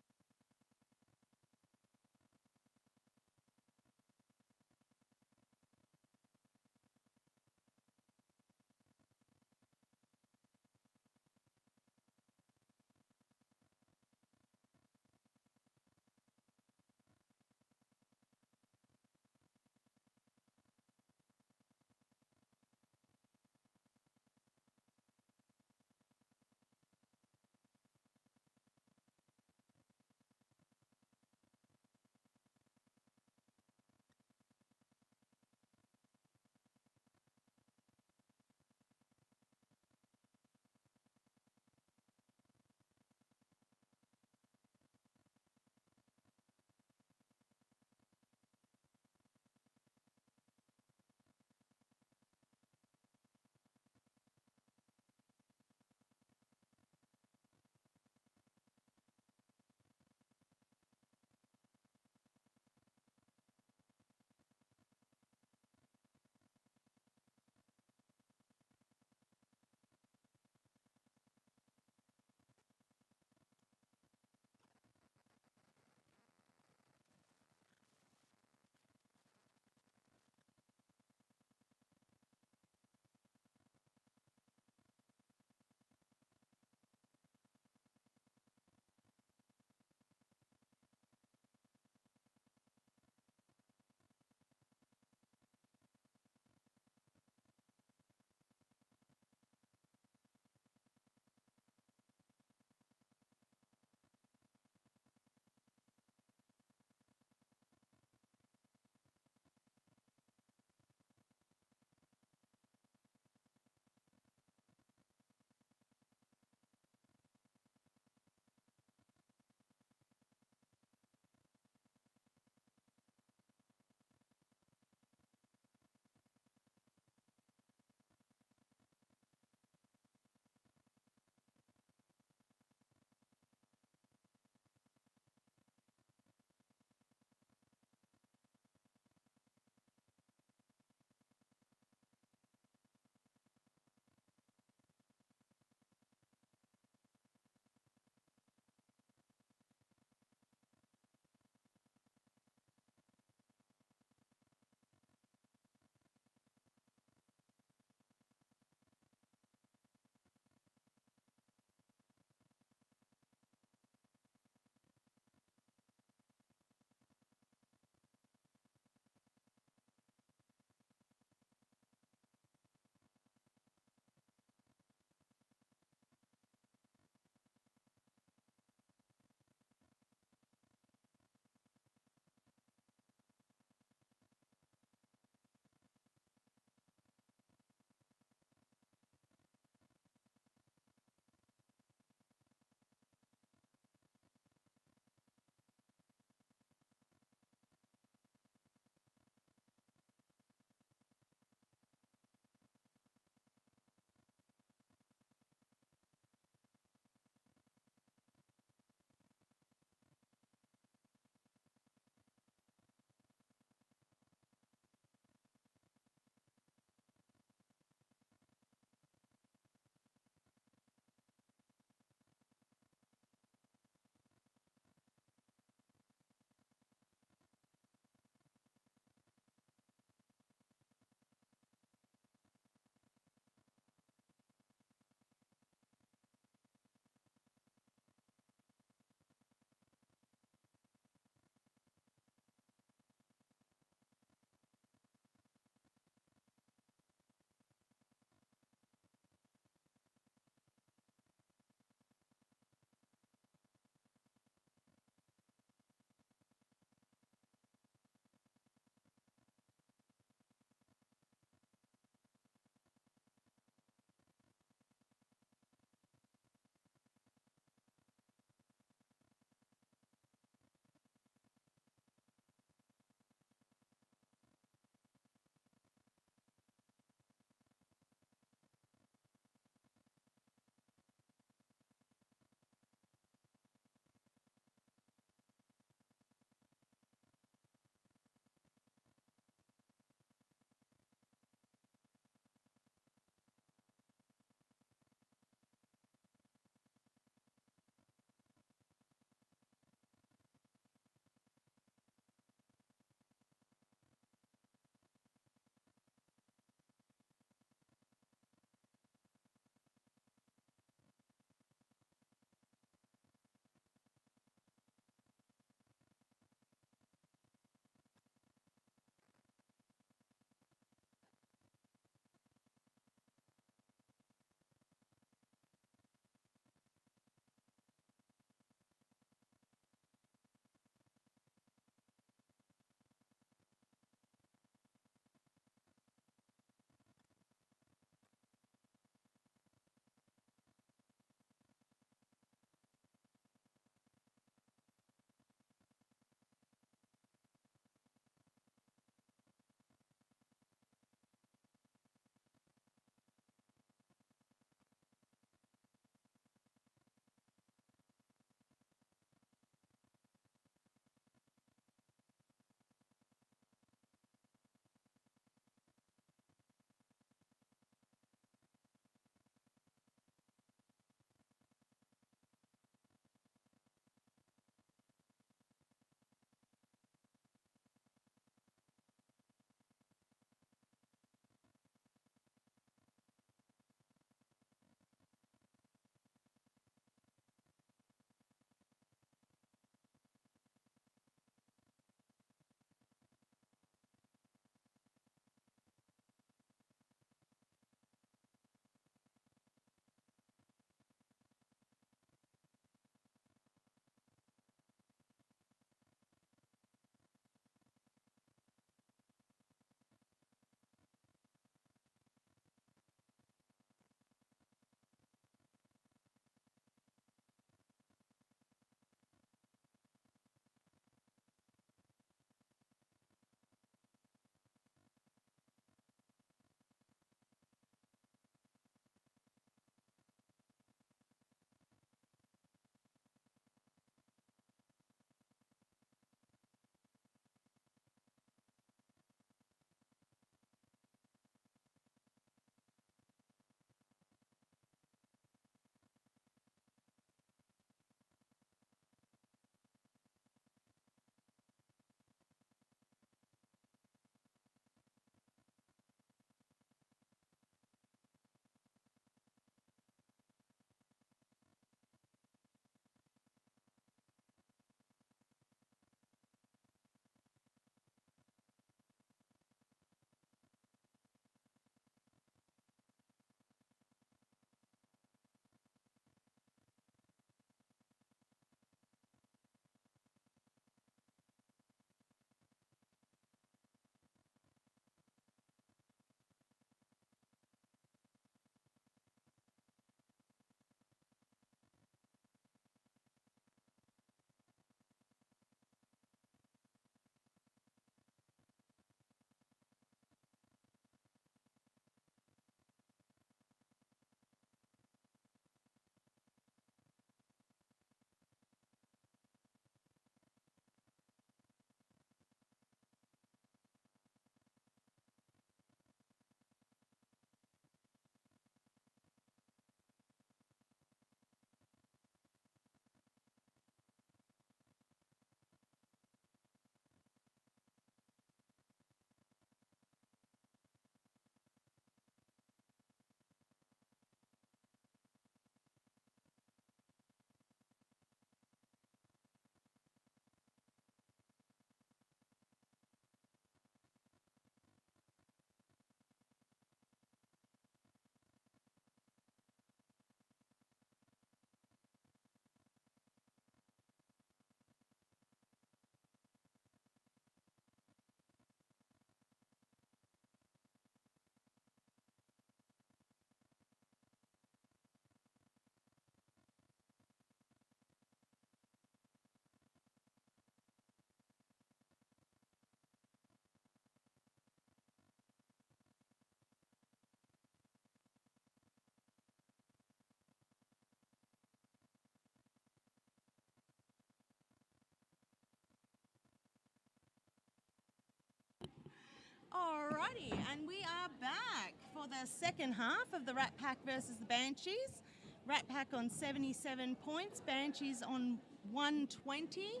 Alrighty, and we are back for the second half of the Ratpack versus the Banshees. Ratpack on 77 points, Banshees on 120.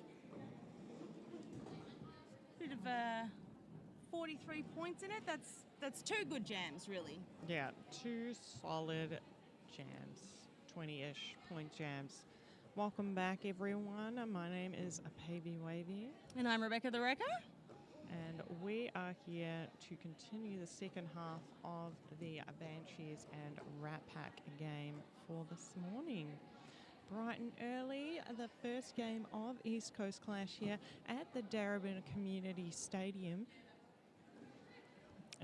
Bit of 43 points in it. That's two good jams, really. Yeah, two solid jams, 20-ish point jams. Welcome back, everyone. My name is Pavey Wavy. And I'm Rebecca the Wrecker. And we are here to continue the second half of the Banshees and Ratpack game for this morning. Bright and early, the first game of East Coast Clash here at the Dervy Community Stadium.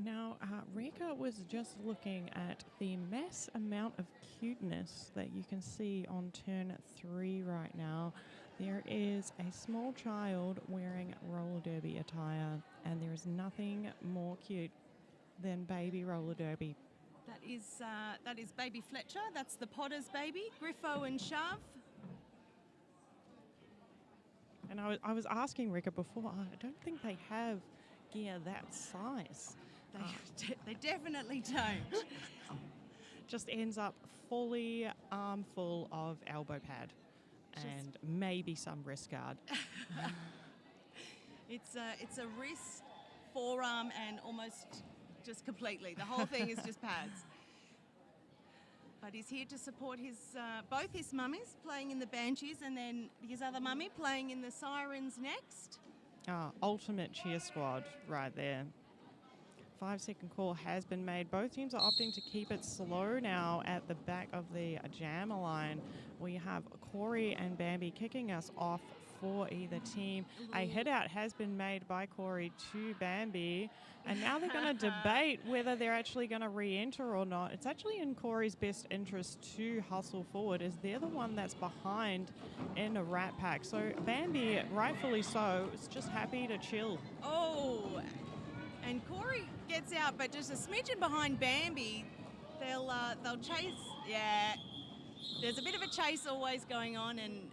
Now, Reka was just looking at the mass amount of cuteness that you can see on turn 3 right now. There is a small child wearing roller derby attire, and there is nothing more cute than baby roller derby. That is baby Fletcher. That's the Potter's baby, Griffo and Shove. And I was asking Rika before, I don't think they have gear that size. They definitely don't. Just ends up fully armful of elbow pad. And maybe some wrist guard. It's a wrist, forearm, and almost just completely. The whole thing is just pads. But he's here to support his both his mummies playing in the Banshees, and then his other mummy playing in the Sirens next. Ultimate cheer squad right there. 5-second call has been made. Both teams are opting to keep it slow now at the back of the jammer line. We have Corey and Bambi kicking us off for either team. A hit out has been made by Corey to Bambi, and now they're going to debate whether they're actually going to re-enter or not. It's actually in Corey's best interest to hustle forward, as they're the one that's behind in a Ratpack. So Bambi, rightfully so, is just happy to chill. Oh, and Corey gets out, but just a smidgen behind Bambi. They'll chase. Yeah, there's a bit of a chase always going on, and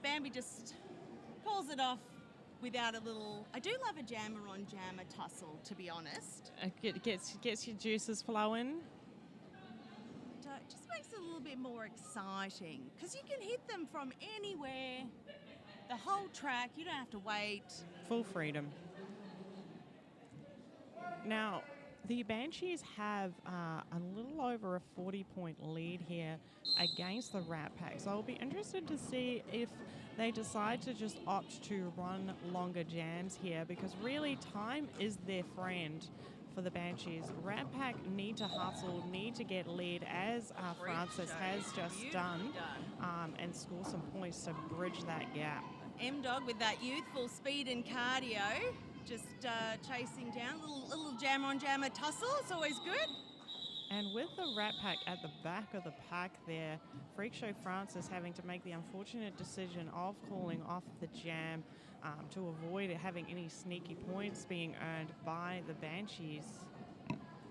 Bambi just calls it off without a little. I do love a jammer on jammer tussle, to be honest. Gets your juices flowing. It just makes it a little bit more exciting because you can hit them from anywhere, the whole track. You don't have to wait. Full freedom. Now, the Banshees have a little over a 40-point lead here against the Ratpack. So I'll be interested to see if they decide to just opt to run longer jams here, because really time is their friend for the Banshees. Ratpack need to hustle, need to get lead, as Francis has just done, and score some points to bridge that gap. M-Dog with that youthful speed and cardio. Just chasing down, little jammer-on-jammer tussle. It's always good. And with the Ratpack at the back of the pack there, Freak Show Francis having to make the unfortunate decision of calling off the jam to avoid having any sneaky points being earned by the Banshees.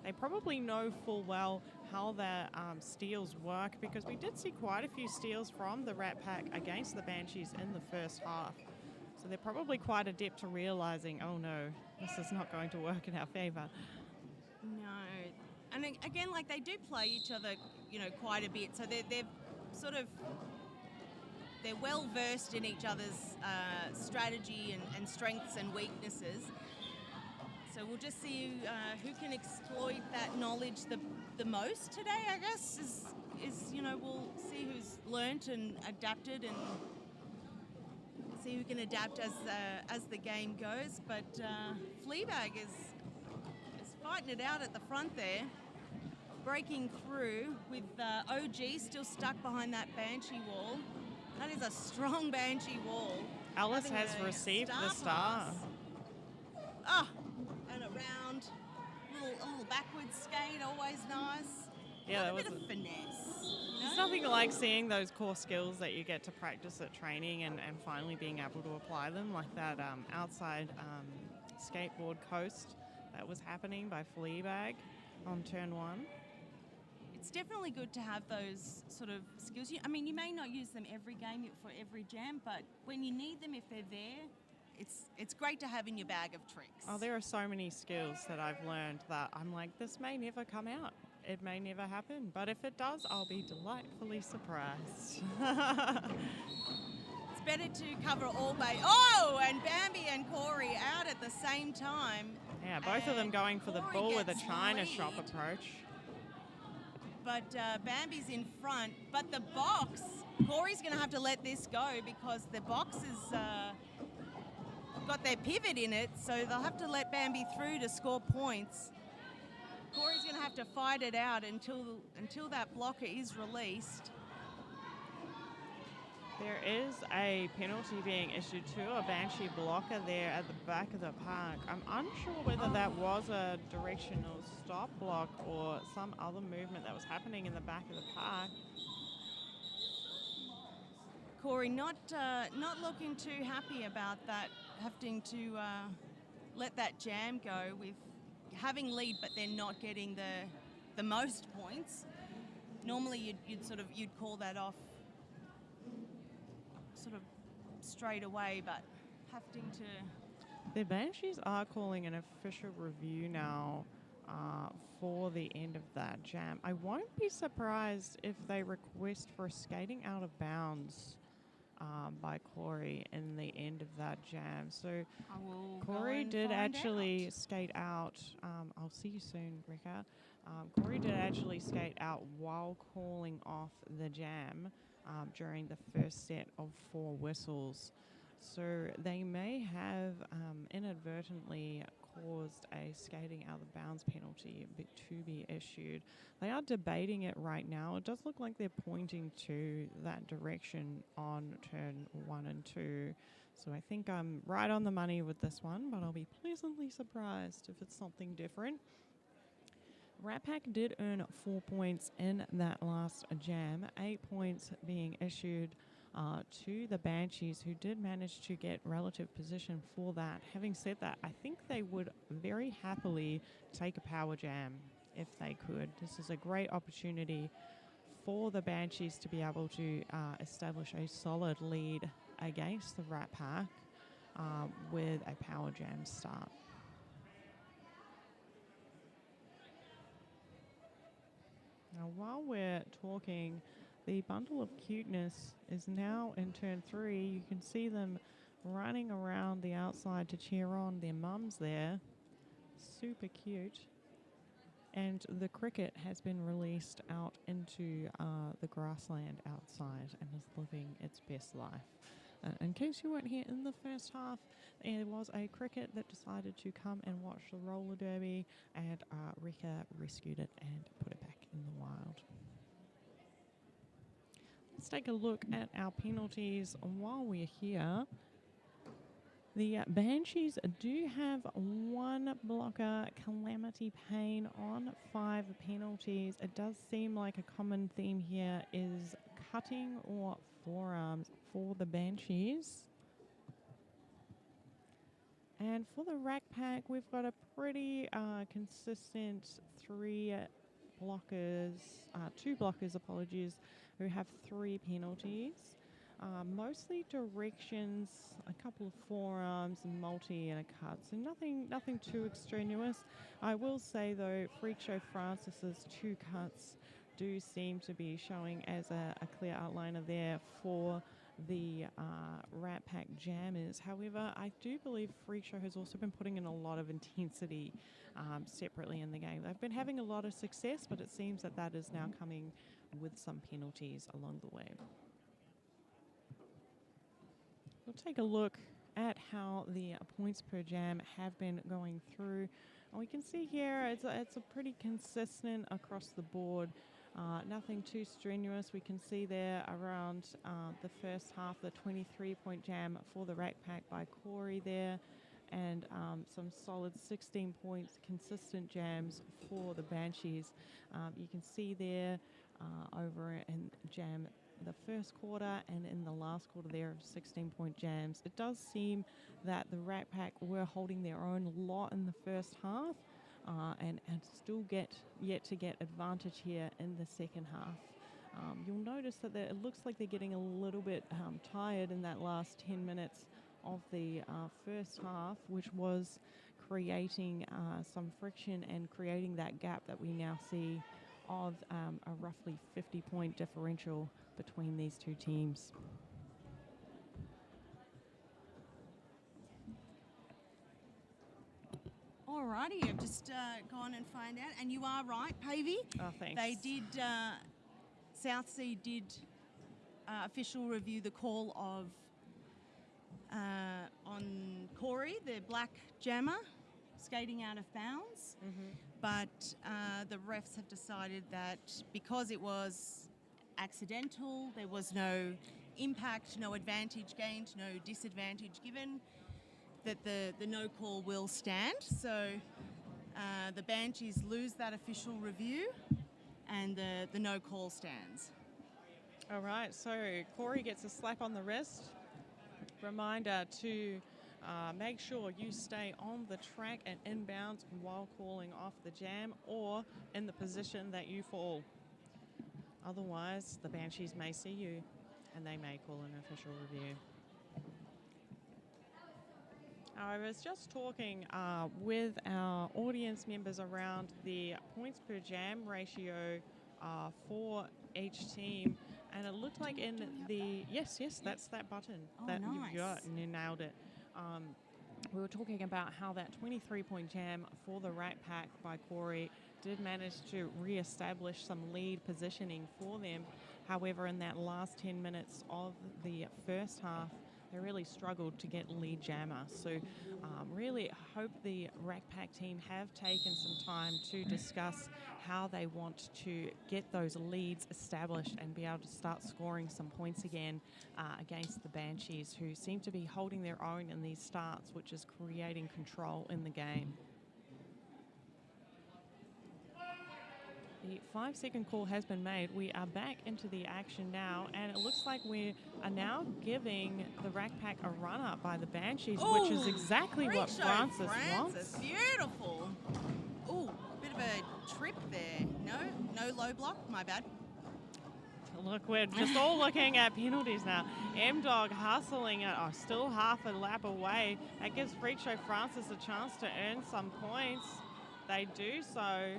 They probably know full well how their steals work, because we did see quite a few steals from the Ratpack against the Banshees in the first half. So they're probably quite adept to realizing, oh no, this is not going to work in our favor. No. And again, like, they do play each other, quite a bit. So they're well versed in each other's strategy and strengths and weaknesses. So we'll just see who can exploit that knowledge the most today, I guess, is we'll see who's learnt and adapted, and see who can adapt as the game goes. But Fleabag is fighting it out at the front there, breaking through with OG still stuck behind that Banshee wall. That is a strong Banshee wall. Alice has received the star. And around, a little backwards skate, always nice. Yeah, a bit of finesse. There's nothing like seeing those core skills that you get to practice at training and finally being able to apply them, like that outside skateboard coast that was happening by Fleabag on turn 1. It's definitely good to have those sort of skills. You may not use them every game for every jam, but when you need them, if they're there, it's great to have in your bag of tricks. Oh, there are so many skills that I've learned that I'm like, this may never come out. It may never happen, but if it does, I'll be delightfully surprised. It's better to cover all Oh, and Bambi and Corey out at the same time. Yeah, both of them going for the Corey bull with a gets China shop lead. approach. But Bambi's in front. But the box, Corey's going to have to let this go because the box is got their pivot in it, so they'll have to let Bambi through to score points. Corey's going to have to fight it out until that blocker is released. There is a penalty being issued to a Banshee blocker there at the back of the park. I'm unsure whether that was a directional stop block or some other movement that was happening in the back of the park. Corey not looking too happy about that, having to let that jam go with having lead but then not getting the most points. Normally you'd call that off sort of straight away, but having to... The Banshees are calling an official review now for the end of that jam. I won't be surprised if they request for skating out of bounds by Corey in the end of that jam. So Corey did actually skate out. I'll see you soon, Rika. Corey did actually skate out while calling off the jam during the first set of 4 whistles. So they may have inadvertently caused a skating out of bounds penalty to be issued. They are debating it right now. It does look like they're pointing to that direction on turn 1 and 2. So I think I'm right on the money with this one, but I'll be pleasantly surprised if it's something different. Ratpack did earn 4 points in that last jam, 8 points being issued to the Banshees, who did manage to get relative position for that. Having said that, I think they would very happily take a power jam if they could. This is a great opportunity for the Banshees to be able to establish a solid lead against the Ratpack with a power jam start. Now, while we're talking, the bundle of cuteness is now in turn 3. You can see them running around the outside to cheer on their mums there. Super cute. And the cricket has been released out into the grassland outside and is living its best life. In case you weren't here in the first half, there was a cricket that decided to come and watch the roller derby, and Rika rescued it and put it back in the wild. Let's take a look at our penalties while we're here. The Banshees do have 1 blocker, Calamity Payne, on 5 penalties. It does seem like a common theme here is cutting or forearms for the Banshees. And for the Ratpack, we've got a pretty consistent 2 blockers, who have 3 penalties. Mostly directions, a couple of forearms, a multi and a cut. So nothing too extraneous. I will say though, Freak Show Francis's 2 cuts do seem to be showing as a clear outliner there for the Ratpack jammers. However, I do believe Freak Show has also been putting in a lot of intensity separately in the game. They've been having a lot of success, but it seems that is now coming with some penalties along the way. We'll take a look at how the points per jam have been going through. And we can see here it's a pretty consistent across the board. Nothing too strenuous. We can see there around the first half, the 23-point jam for the Ratpack by Corey there, and some solid 16 points consistent jams for the Banshees. You can see there over in jam the first quarter and in the last quarter there of 16-point jams. It does seem that the Ratpack were holding their own lot in the first half and still yet to get advantage here in the second half. You'll notice that it looks like they're getting a little bit tired in that last 10 minutes of the first half, which was creating some friction and creating that gap that we now see of a roughly 50-point differential between these two teams. Alrighty, I've just gone and found out, and you are right, Pavey. Oh, thanks. They did, Southsea did official review the call of on Corey, the black jammer, skating out of bounds. But the refs have decided that because it was accidental, there was no impact, no advantage gained, no disadvantage given, that the no call will stand. So the Banshees lose that official review and the no call stands. All right, so Corey gets a slap on the wrist. Reminder to make sure you stay on the track and inbounds while calling off the jam or in the position that you fall. Otherwise, the Banshees may see you and they may call an official review. I was just talking with our audience members around the points per jam ratio for each team, and it looked like in the yes, that's that button that nice. you've got, and you nailed it. We were talking about how that 23-point jam for the Ratpack by Corey did manage to re-establish some lead positioning for them. However, in that last 10 minutes of the first half, they really struggled to get lead jammer. So really hope the Ratpack team have taken some time to discuss how they want to get those leads established and be able to start scoring some points again against the Banshees, who seem to be holding their own in these starts, which is creating control in the game. The 5-second call has been made. We are back into the action now, and it looks like we are now giving the Ratpack a run-up by the Banshees, which is exactly what Francis wants. Beautiful. Ooh, bit of a trip there. No low block, my bad. Look, we're just all looking at penalties now. M-Dog hustling it, still half a lap away. That gives Freak Show Francis a chance to earn some points. They do so.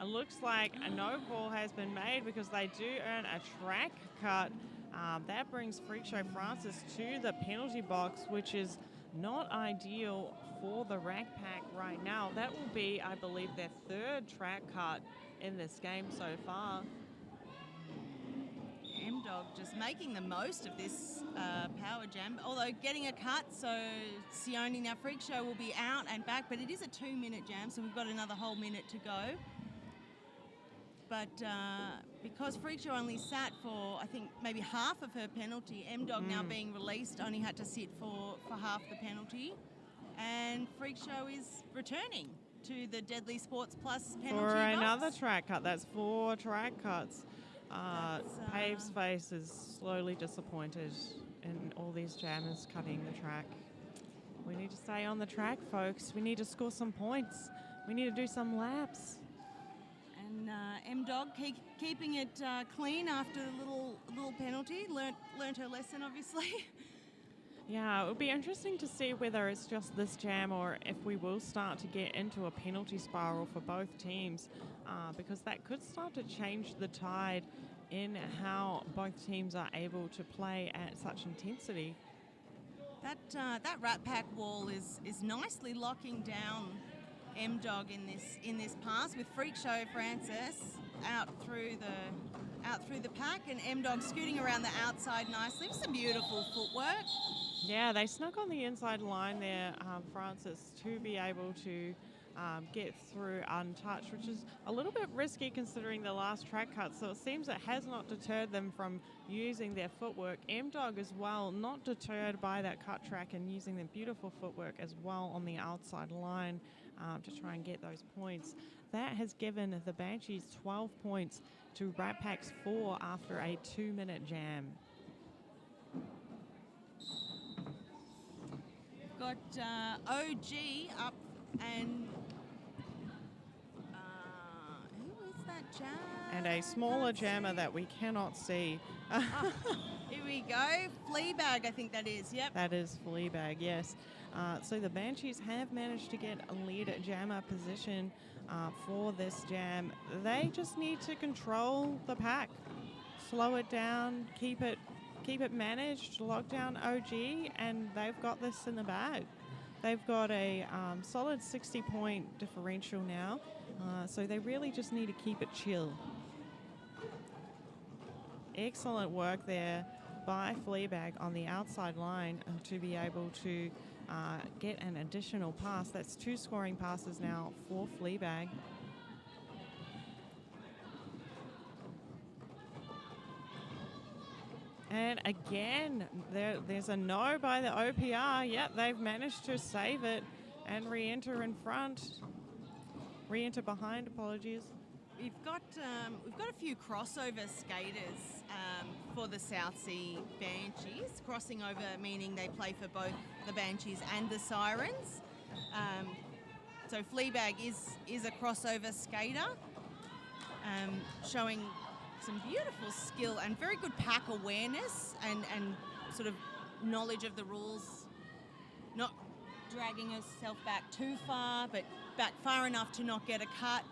It looks like a no call has been made because they do earn a track cut. That brings Freak Show Francis to the penalty box, which is not ideal for the Ratpack right now. That will be, I believe, their third track cut in this game so far. M-Dog just making the most of this power jam, although getting a cut, so Sione, now Freak Show will be out and back, but it is a 2-minute jam, so we've got another whole minute to go. But because Freak Show only sat for, I think, maybe half of her penalty, M-Dog now being released only had to sit for half the penalty. And Freak Show is returning to the Deadly Sports Plus penalty for box. another track cut. That's 4 track cuts. Pave's face is slowly disappointed in all these jammers cutting the track. We need to stay on the track, folks. We need to score some points. We need to do some laps. And M-Dog keeping it clean after the little penalty. Learnt her lesson, obviously. Yeah, it would be interesting to see whether it's just this jam or if we will start to get into a penalty spiral for both teams, because that could start to change the tide in how both teams are able to play at such intensity. That Ratpack wall is nicely locking down M-Dog in this pass, with Freak Show Francis out through the pack, and M-Dog scooting around the outside nicely with some beautiful footwork. Yeah, they snuck on the inside line there, Francis, to be able to get through untouched, which is a little bit risky considering the last track cut. So it seems it has not deterred them from using their footwork. M-Dog as well, not deterred by that cut track and using their beautiful footwork as well on the outside line to try and get those points. That has given the Banshees 12 points to Ratpack's 4 after a 2-minute jam. Got OG up, and who is that Jam. And a smaller jammer that we cannot see. Oh, here we go. Fleabag, I think that is. Yep. That is Fleabag, yes. So the Banshees have managed to get a lead jammer position for this jam. They just need to control the pack, slow it down, keep it managed, lock down OG, and they've got this in the bag. They've got a solid 60-point differential now, so they really just need to keep it chill. Excellent work there by Fleabag on the outside line to be able to get an additional pass. That's 2 scoring passes now for Fleabag. And again, there's a no by the OPR. Yep, they've managed to save it and re-enter in front. Re-enter behind, apologies. We've got a few crossover skaters for the South Sea Banshees. Crossing over meaning they play for both the Banshees and the Sirens. So Fleabag is a crossover skater, showing some beautiful skill and very good pack awareness and sort of knowledge of the rules. Not dragging herself back too far, but back far enough to not get a cut.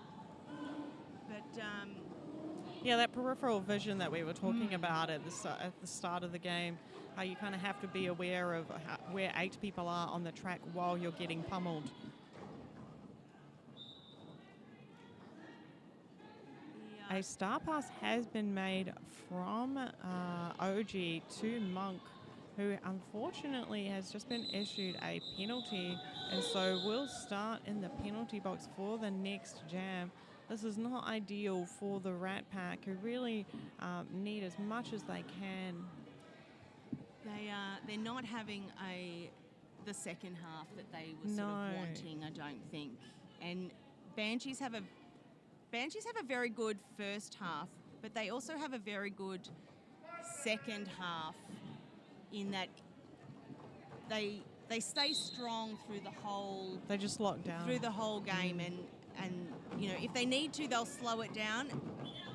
But yeah, that peripheral vision that we were talking about at the start of the game, how you kind of have to be aware of where 8 people are on the track while you're getting pummeled. A star pass has been made from OG to Monk, who unfortunately has just been issued a penalty, and so will start in the penalty box for the next jam. This is not ideal for the Ratpack, who really need as much as they can. They're not having the second half that they were sort of wanting, I don't think. And Banshees have a very good first half, but they also have a very good second half in that they stay strong through the whole. They just lock down through the whole game, and you know, if they need to, they'll slow it down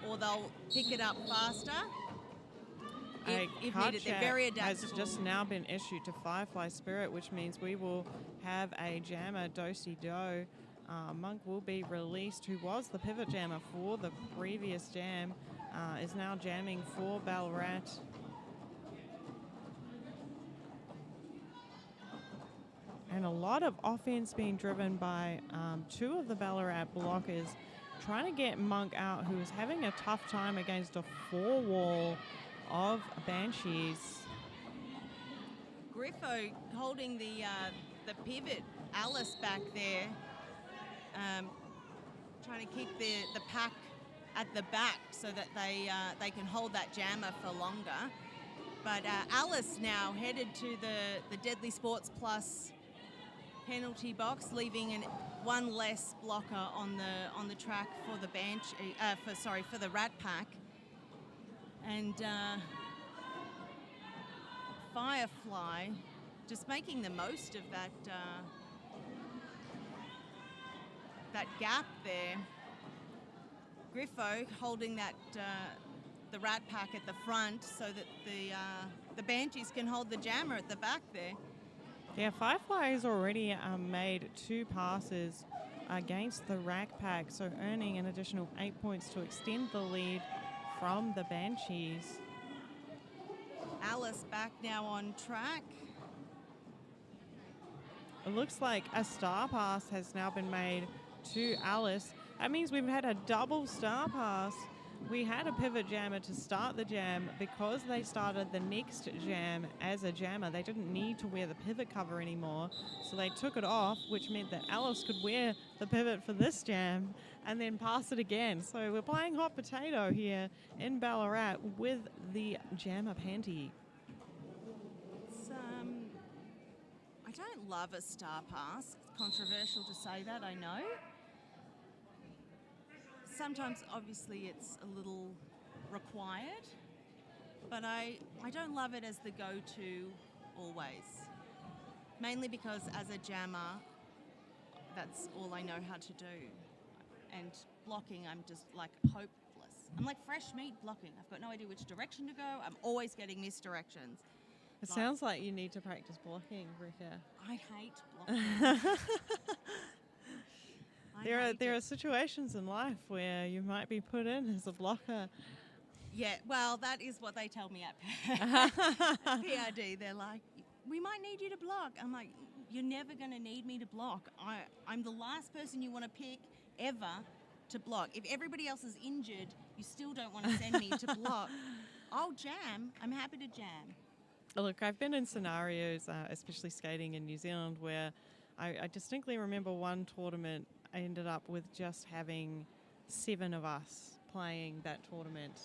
or they'll pick it up faster. If needed, they're very adaptable. Has just now been issued to Firefly Spirit, which means we will have a jammer, Do-Si-Do. Monk will be released, who was the pivot jammer for the previous jam, is now jamming for Ballarat. And a lot of offense being driven by 2 of the Ballarat blockers, trying to get Monk out, who is having a tough time against a 4-wall of Banshees. Griffo holding the pivot, Alice back there, trying to keep the pack at the back so that they can hold that jammer for longer. But Alice now headed to the Deadly Sports Plus penalty box, leaving one less blocker on the track for the for the Ratpack. And Firefly just making the most of that gap there. Griffo holding that the Ratpack at the front so that the Banshees can hold the jammer at the back there. Yeah, Firefly has already made 2 passes against the Ratpack, so earning an additional 8 points to extend the lead from the Banshees. Alice back now on track. It looks like a star pass has now been made to Alice. That means we've had a double star pass. We had a pivot jammer to start the jam. Because they started the next jam as a jammer, they didn't need to wear the pivot cover anymore, so they took it off, which meant that Alice could wear the pivot for this jam and then pass it again. So we're playing hot potato here in Ballarat with the jammer panty. I don't love a star pass. It's controversial to say that, I know. Sometimes, obviously, it's a little required, but I don't love it as the go-to always. Mainly because as a jammer, that's all I know how to do. and blocking, I'm just like hopeless. I'm like fresh meat blocking. I've got no idea which direction to go. I'm always getting misdirections. It sounds like you need to practice blocking, Rika. I hate blocking. There are situations in life where you might be put in as a blocker. Yeah, well, that is what they tell me at PRD. They're like, we might need you to block. I'm like, you're never going to need me to block. I'm the last person you want to pick ever to block. If everybody else is injured, you still don't want to send me to block. I'll jam. I'm happy to jam. Look, I've been in scenarios, especially skating in New Zealand, where I distinctly remember one tournament I ended up with just having 7 of us playing that tournament.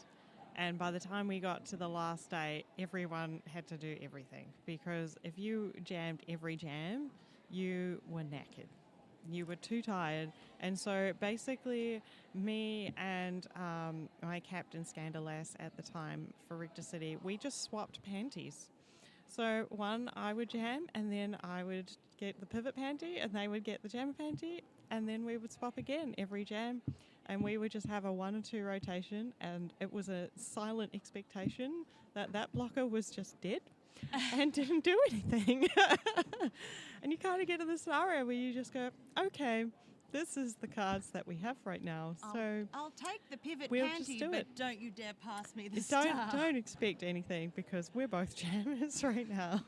And by the time we got to the last day, everyone had to do everything, because if you jammed every jam, you were knackered. You were too tired. And so basically me and my captain, Scandalas, at the time for Rector City, we just swapped panties. So one, I would jam, and then I would get the pivot panty, and they would get the jammer panty, and then we would swap again every jam. And we would just have a 1 or 2 rotation, and it was a silent expectation that that blocker was just dead and didn't do anything. And you kind of get to the scenario where you just go, okay, this is the cards that we have right now. I'll take the pivot we'll panty, but don't you dare pass me the Don't expect anything, because we're both jammers right now.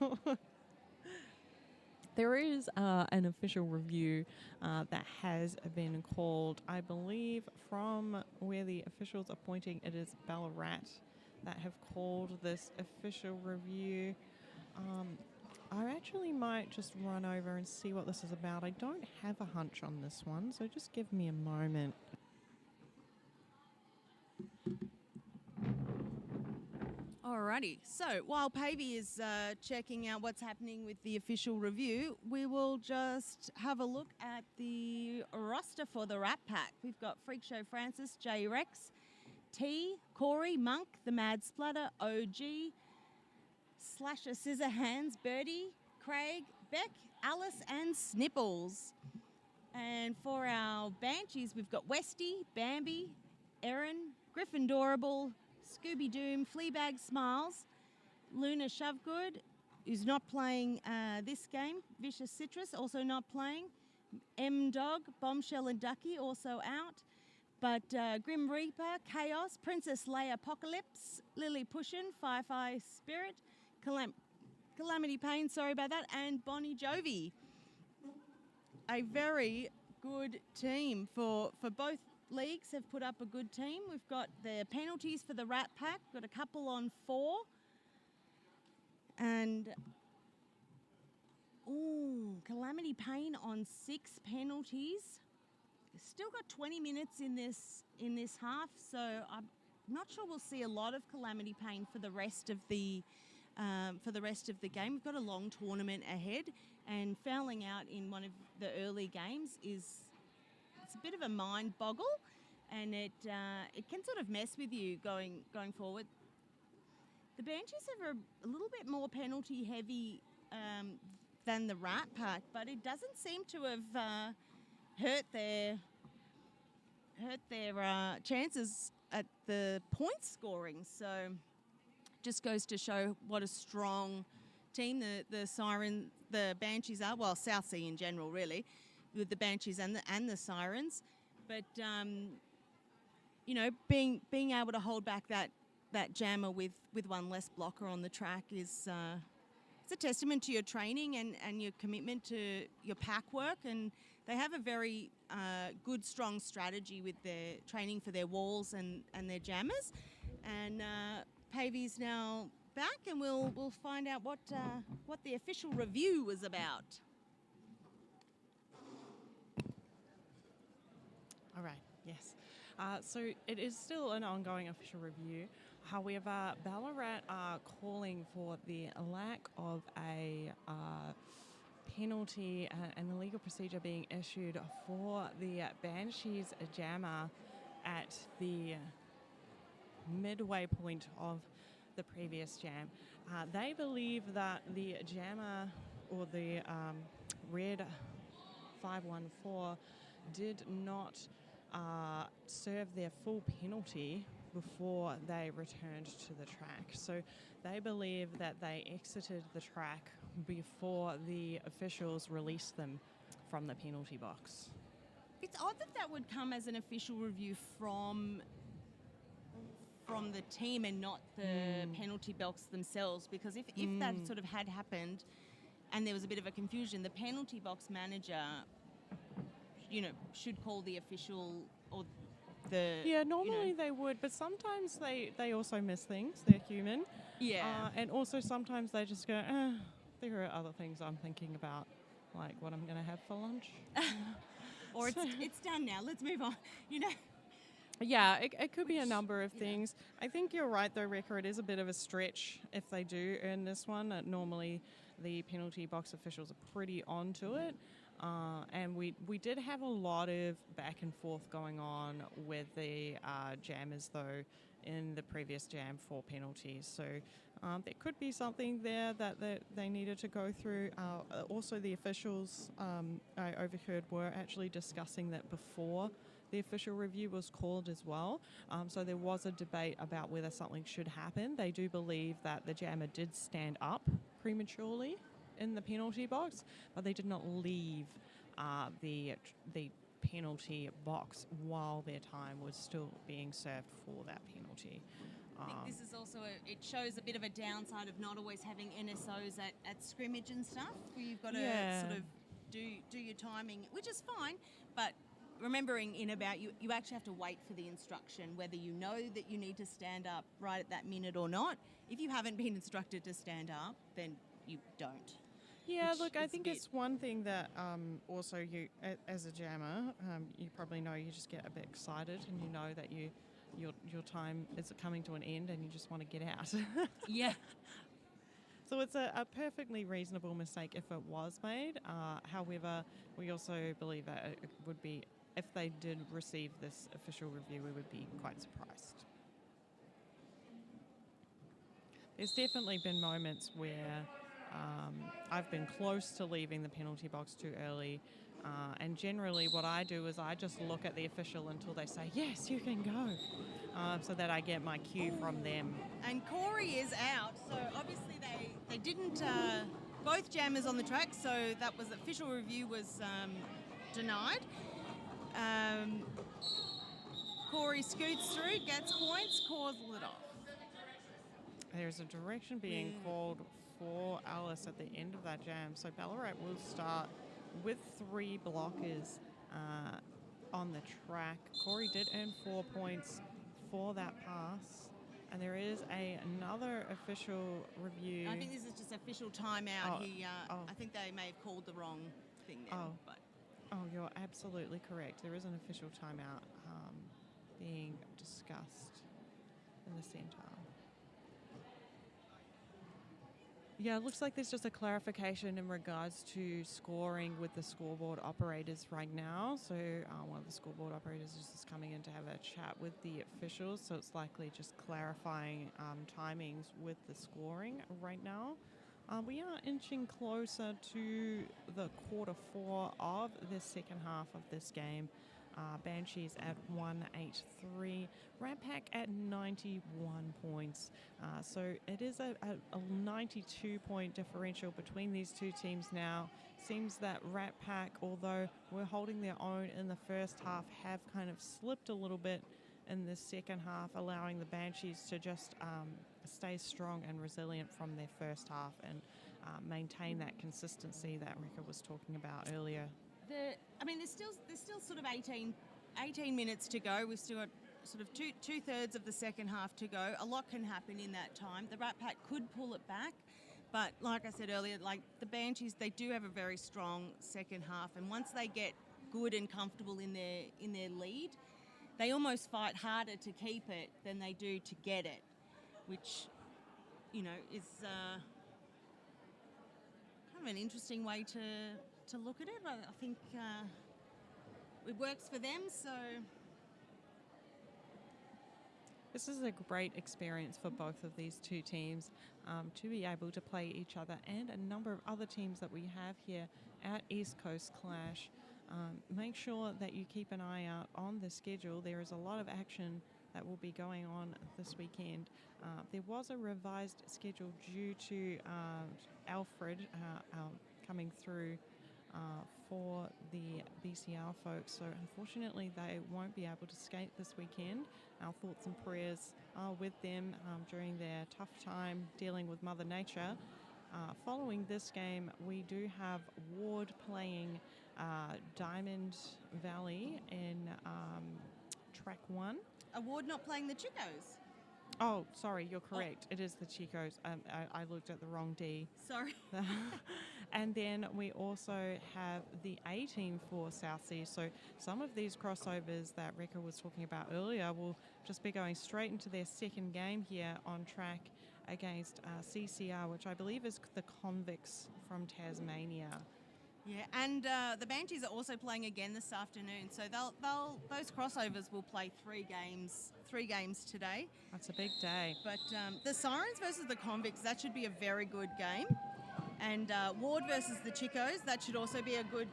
There is an official review that has been called, I believe, from where the officials are pointing, it is Ballarat that have called this official review. I actually might just run over and see what this is about. I don't have a hunch on this one, so just give me a moment. Alrighty, so while Pavey is checking out what's happening with the official review, we will just have a look at the roster for the Ratpack. We've got Freak Show Francis, J Rex, T, Corey, Monk, the Mad Splatter, OG, Slasher Scissorhands, Birdie, Craig, Beck, Alice and Snipples. And for our Banshees, we've got Westy, Bambi, Erin, Gryffindorable, Scooby Doom, Fleabag Smiles, Luna Shovegood, who's not playing this game, Vicious Citrus, also not playing, M-Dog, Bombshell and Ducky, also out, but Grim Reaper, Chaos, Princess Leia Apocalypse, Lily Pushin, Firefly Spirit, Calamity Payne, sorry about that, and Bonnie Jovi. A very good team for both leagues have put up a good team. We've got the penalties for the Ratpack, got a couple on 4. And, Calamity Payne on 6 penalties. Still got 20 minutes in this half, so I'm not sure we'll see a lot of Calamity Payne for the rest of the game. We've got a long tournament ahead, and fouling out in one of the early games it's a bit of a mind boggle, and it can sort of mess with you going forward. The Banshees are a little bit more penalty heavy than the Ratpack, but it doesn't seem to have hurt their chances at the point scoring. So just goes to show what a strong team the Banshees are. Well, South Sea in general, really, with the Banshees and the Sirens. But being able to hold back that jammer with one less blocker on the track is it's a testament to your training and your commitment to your pack work. And they have a very good, strong strategy with their training for their walls and their jammers. And Pavey's now back, and we'll find out what the official review was about. All right, yes. So it is still an ongoing official review. However, Ballarat are calling for the lack of a penalty and a legal procedure being issued for the Banshees jammer at the midway point of the previous jam. They believe that the jammer, or the red 514, did not served their full penalty before they returned to the track. So they believe that they exited the track before the officials released them from the penalty box. It's odd that that would come as an official review from the team and not the penalty box themselves, because if that sort of had happened and there was a bit of a confusion, the penalty box manager, should call the official or the... Yeah, normally they would, but sometimes they also miss things. They're human. Yeah. And also sometimes they just go, there are other things I'm thinking about, like what I'm going to have for lunch. Or it's done now, let's move on, Yeah, it could be a number of things. I think you're right, though, Rebecca. It is a bit of a stretch if they do earn this one. Normally, the penalty box officials are pretty onto it. And we did have a lot of back and forth going on with the jammers, though, in the previous jam for penalties. So there could be something there that they needed to go through. Also, the officials I overheard were actually discussing that before the official review was called as well. So there was a debate about whether something should happen. They do believe that the jammer did stand up prematurely in the penalty box, but they did not leave the penalty box while their time was still being served for that penalty. I think this is also, it shows a bit of a downside of not always having NSOs at scrimmage and stuff, where you've got to sort of do your timing, which is fine, but remembering you actually have to wait for the instruction, whether you know that you need to stand up right at that minute or not. If you haven't been instructed to stand up, then you don't. Yeah, look, I think it's one thing that also you, as a jammer, you probably know you just get a bit excited and you know that your time is coming to an end and you just want to get out. Yeah. So it's a perfectly reasonable mistake if it was made. However, we also believe that it would be, if they did receive this official review, we would be quite surprised. There's definitely been moments where I've been close to leaving the penalty box too early. And generally what I do is I just look at the official until they say, yes, you can go, so that I get my cue from them. And Corey is out, so obviously they didn't, both jammers on the track, so that was, official review was denied. Corey scoots through, gets points, calls it off. There's a direction being called for Alice at the end of that jam. So Ballarat will start with 3 blockers on the track. Corey did earn 4 points for that pass. And there is another official review. I think this is just official timeout. I think they may have called the wrong thing there. Oh, you're absolutely correct. There is an official timeout being discussed in the centre. Yeah, it looks like there's just a clarification in regards to scoring with the scoreboard operators right now. So one of the scoreboard operators is just coming in to have a chat with the officials. So it's likely just clarifying timings with the scoring right now. We are inching closer to the quarter 4 of the second half of this game. Banshees at 183, Ratpack at 91 points. So it is a 92-point differential between these two teams now. Seems that Ratpack, although we're holding their own in the first half, have kind of slipped a little bit in the second half, allowing the Banshees to just stay strong and resilient from their first half and maintain that consistency that Rika was talking about earlier. There's still sort of 18 minutes to go. We've still got sort of two-thirds of the second half to go. A lot can happen in that time. The Ratpack could pull it back, but like I said earlier, like the Banshees, they do have a very strong second half, and once they get good and comfortable in their lead, they almost fight harder to keep it than they do to get it, which is kind of an interesting way to look at it. I think it works for them, so... This is a great experience for both of these two teams to be able to play each other and a number of other teams that we have here at East Coast Clash. make sure that you keep an eye out on the schedule. There is a lot of action that will be going on this weekend. There was a revised schedule due to Alfred coming through for the BCR folks, so unfortunately they won't be able to skate this weekend. Our thoughts and prayers are with them during their tough time dealing with Mother Nature. Following this game, we do have Ward playing Diamond Valley in Track 1. Award not playing the Chicos. Oh, sorry, you're correct. It is the Chicos. I looked at the wrong D. Sorry. And then we also have the A team for South Sea. So some of these crossovers that Rekha was talking about earlier will just be going straight into their second game here on track against CCR, which I believe is the Convicts from Tasmania. Yeah, and the Banshees are also playing again this afternoon. So those crossovers will play three games today. That's a big day. But the Sirens versus the Convicts, that should be a very good game. And Ward versus the Chicos, that should also be a good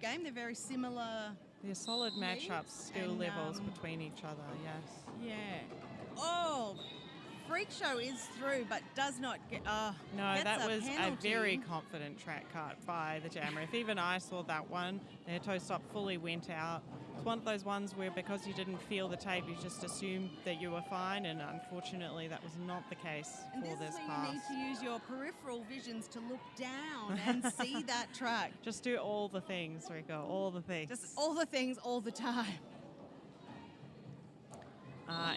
game. They're very similar. They're solid matchups, skill and, levels between each other, yes. Yeah. Oh, Freak Show is through, but does not get. No, that was penalty. a very confident track cut by the jammer. If even I saw that one, their toe stop fully went out. It's one of those ones where because you didn't feel the tape, you just assumed that you were fine, and unfortunately that was not the case and for this is where pass. you need to use your peripheral visions to look down and see that track. Just do all the things, Rico, all the things. Just all the things all the time.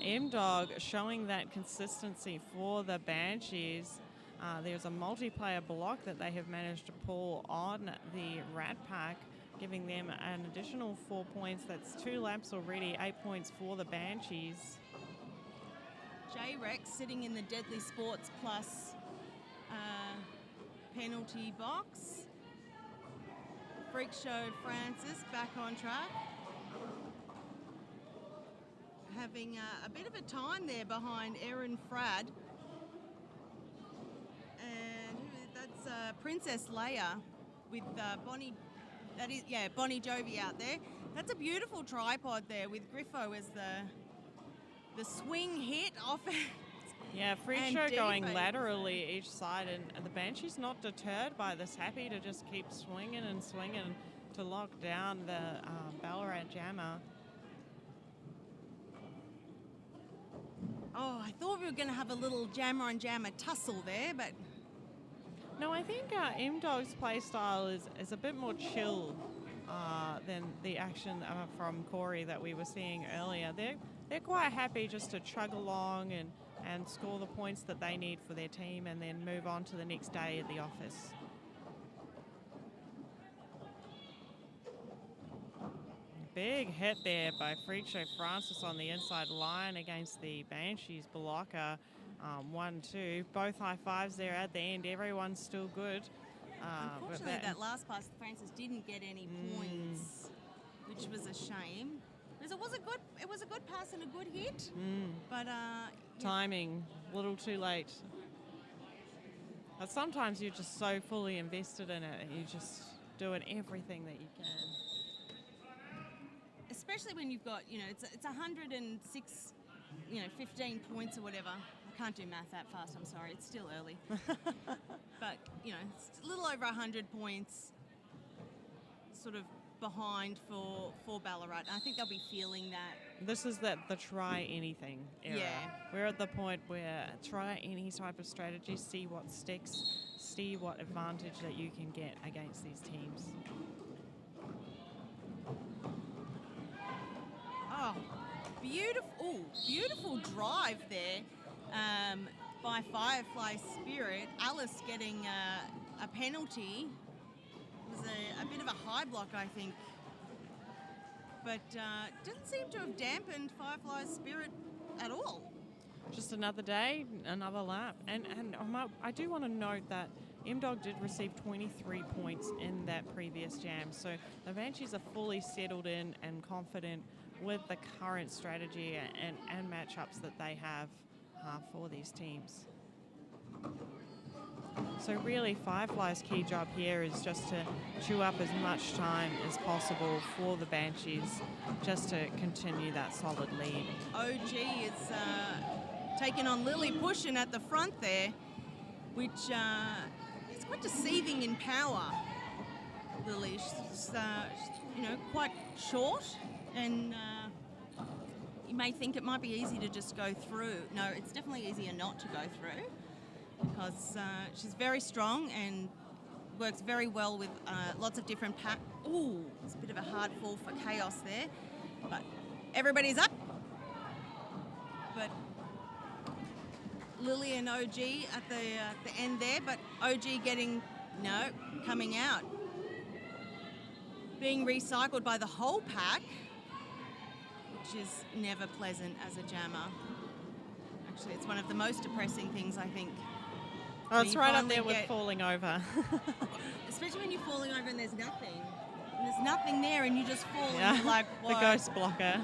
M-Dog showing that consistency for the Banshees. There's a multiplayer block that they have managed to pull on the Ratpack, giving them an additional 4 points. That's 2 laps already, 8 points for the Banshees. J-Rex sitting in the Deadly Sports Plus penalty box. Freak Show Francis back on track. Having a bit of a time there behind Erin Frad. And that's Princess Leia with Bonnie. That is, yeah, Bonnie Jovi out there. That's a beautiful tripod there with Griffo as the swing hit off it. Yeah, Freak Show going laterally each side, and the Banshee's not deterred by this. Happy to just keep swinging and swinging to lock down the Ballarat jammer. Oh, I thought we were going to have a little jammer on jammer tussle there, but... No, I think M-Dog's play style is a bit more chill than the action from Corey that we were seeing earlier. They're quite happy just to chug along and score the points that they need for their team and then move on to the next day at the office. Big hit there by Freak Show Francis on the inside line against the Banshees blocker. 1-2. Both high fives there at the end. Everyone's still good. Unfortunately, that last pass, Francis didn't get any points, which was a shame. Because it was a good pass and a good hit. But timing, a little too late. But sometimes you're just so fully invested in it and you're just doing everything that you can. Especially when you've got, it's 106, 15 points or whatever. I can't do math that fast, I'm sorry. It's still early. But, it's a little over 100 points sort of behind for Ballarat. I think they'll be feeling that. This is the try anything era. Yeah. We're at the point where try any type of strategy, see what sticks, see what advantage that you can get against these teams. Oh, beautiful drive there by Firefly Spirit. Alice getting a penalty. It was a bit of a high block, I think. But didn't seem to have dampened Firefly's Spirit at all. Just another day, another lap. And I do want to note that M-Dog did receive 23 points in that previous jam. So the Banshees are fully settled in and confident with the current strategy and matchups that they have for these teams. So really, Firefly's key job here is just to chew up as much time as possible for the Banshees, just to continue that solid lead. OG is taking on Lily pushing at the front there, which is quite deceiving in power. Lily, she's quite short, and you may think it might be easy to just go through. No, it's definitely easier not to go through, because she's very strong and works very well with lots of different pack. Ooh, it's a bit of a hard fall for Chaos there, but everybody's up. But Lily and OG at the end there, but OG coming out. Being recycled by the whole pack, which is never pleasant as a jammer. Actually, it's one of the most depressing things, I think. Oh, it's right up there with falling over. Especially when you're falling over and there's nothing. And there's nothing there and you just fall and you're like, what? The ghost blocker.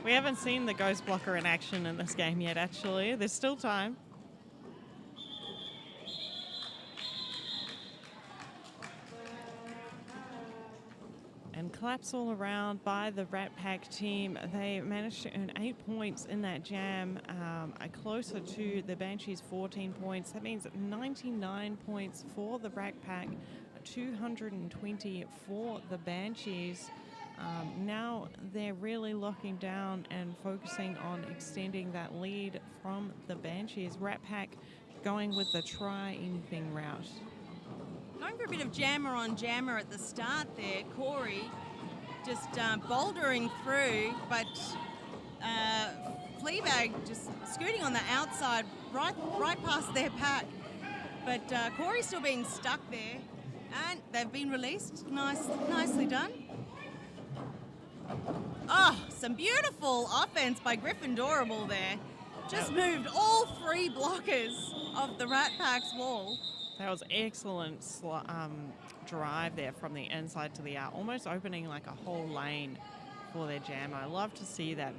We haven't seen the ghost blocker in action in this game yet, actually. There's still time. And claps all around by the Ratpack team. They managed to earn 8 points in that jam, closer to the Banshees' 14 points. That means 99 points for the Ratpack, 220 for the Banshees. Now they're really locking down and focusing on extending that lead from the Banshees. Ratpack going with the try anything route. Going for a bit of jammer on jammer at the start there. Corey just bouldering through, but Fleabag just scooting on the outside right past their pack. But Corey's still being stuck there, and they've been released. Nicely done. Oh, some beautiful offense by Gryffindorable there. Just moved all 3 blockers of the Ratpack's wall. That was excellent drive there from the inside to the out, almost opening like a whole lane for their jammer. I love to see that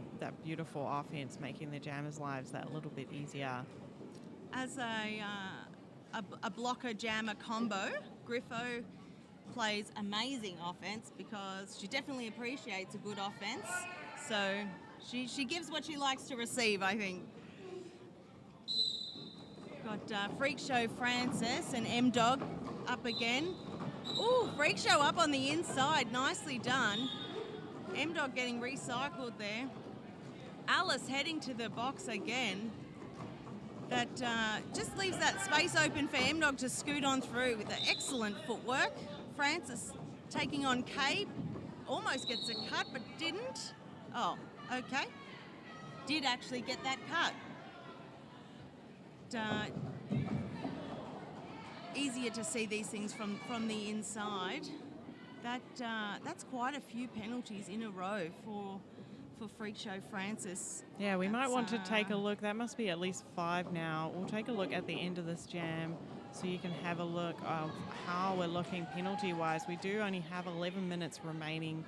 beautiful offense making the jammers' lives that little bit easier. As a blocker jammer combo, Griffo plays amazing offense because she definitely appreciates a good offense. So she gives what she likes to receive, I think. Got Freak Show Francis and M-Dog up again. Ooh, Freak Show up on the inside. Nicely done. M-Dog getting recycled there. Alice heading to the box again. That just leaves that space open for M-Dog to scoot on through with the excellent footwork. Francis taking on Cabe. Almost gets a cut, but didn't. Oh, okay. Did actually get that cut. Easier to see these things from the inside. That's quite a few penalties in a row for Freak Show Francis. Yeah, we might want to take a look. That must be at least 5 now. We'll take a look at the end of this jam so you can have a look of how we're looking penalty-wise. We do only have 11 minutes remaining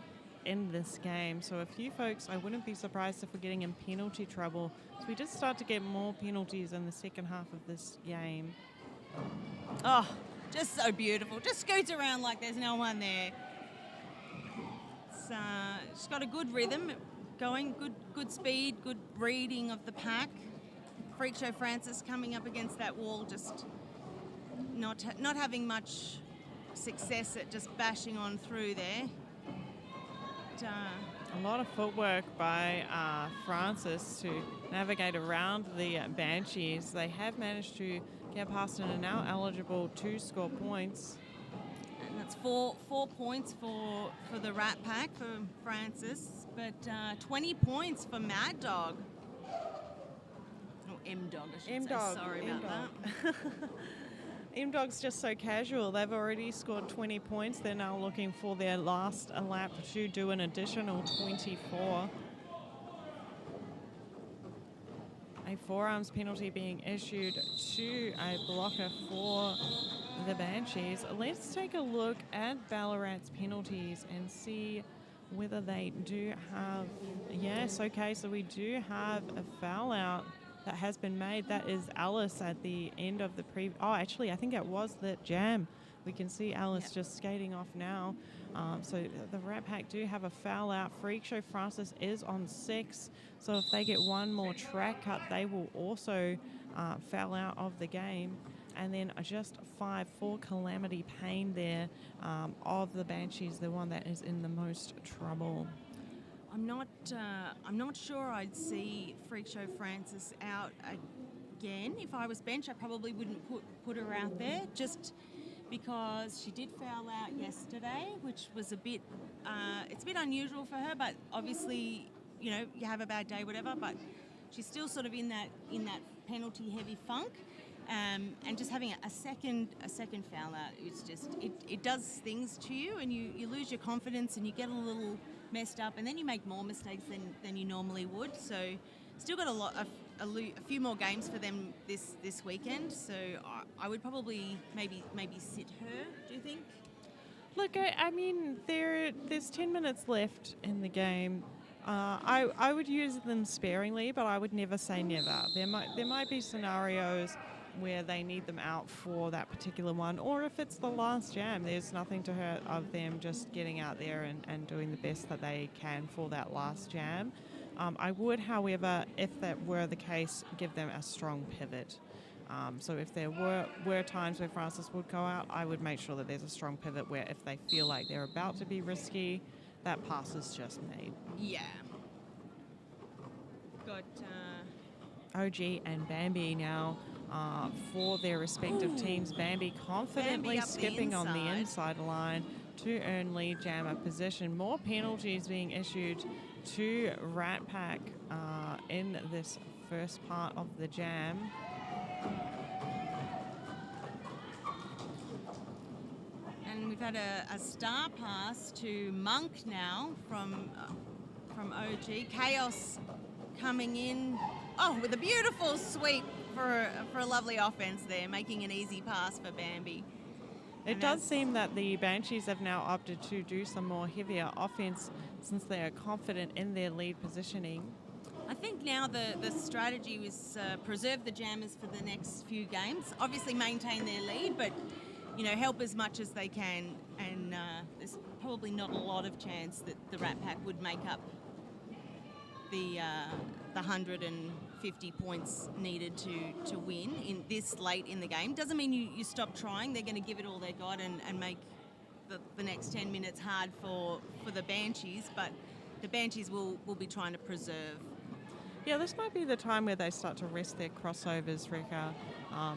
in this game, so a few folks, I wouldn't be surprised if we're getting in penalty trouble. So we just start to get more penalties in the second half of this game. Oh, just so beautiful. Just scoots around like there's no one there. She's got a good rhythm going, good speed, good reading of the pack. Freak Show Francis coming up against that wall, just not having much success at just bashing on through there. A lot of footwork by Francis to navigate around the Banshees. They have managed to get past and are now eligible to score points. And that's four points for the Ratpack, for Francis, but 20 points for Mad Dog. Or M-Dog, I should say. Sorry about that. M-Dog's just so casual. They've already scored 20 points. They're now looking for their last lap to do an additional 24. A forearms penalty being issued to a blocker for the Banshees. Let's take a look at Ballarat's penalties and see whether they do have... Yes, okay, so we do have a foul out that has been made. That is Alice at the end of the oh, actually, I think it was the jam. We can see Alice just skating off now. So the Ratpack do have a foul out. Freak Show Francis is on 6. So if they get one more track cut, they will also foul out of the game. And then just 5 for Calamity Payne there of the Banshees, the one that is in the most trouble. I'm not sure I'd see Freak Show Francis out again. If I was bench, I probably wouldn't put her out there, just because she did foul out yesterday, which was a bit, it's a bit unusual for her, but obviously, you know, you have a bad day, whatever, but she's still sort of in that penalty heavy funk. And just having a second foul out, it's just, it does things to you, and you lose your confidence and you get a little messed up, and then you make more mistakes than you normally would. So still got a few more games for them this weekend, so I would probably maybe sit her, do you think? Look, I mean, there's 10 minutes left in the game. I would use them sparingly, but I would never say never. There might be scenarios where they need them out for that particular one, or if it's the last jam, there's nothing to hurt of them just getting out there and doing the best that they can for that last jam. I would, however, if that were the case, give them a strong pivot. So if there were times where Francis would go out, I would make sure that there's a strong pivot where if they feel like they're about to be risky, that pass is just made. Yeah. Got OG and Bambi now for their respective teams. Bambi confidently skipping on the inside line to earn lead jammer position. More penalties being issued to Ratpack in this first part of the jam. And we've had a star pass to Monk now from OG. Chaos coming in, with a beautiful sweep for a lovely offense there, making an easy pass for Bambi. It does seem that the Banshees have now opted to do some more heavier offense since they are confident in their lead positioning. I think now the strategy was preserve the jammers for the next few games. Obviously maintain their lead, but help as much as they can. And there's probably not a lot of chance that the Ratpack would make up the 150 points needed to win in this late in the game. Doesn't mean you stop trying. They're going to give it all they got and make the next 10 minutes hard for the Banshees, but the Banshees will be trying to preserve. Yeah, this might be the time where they start to rest their crossovers, Rekha,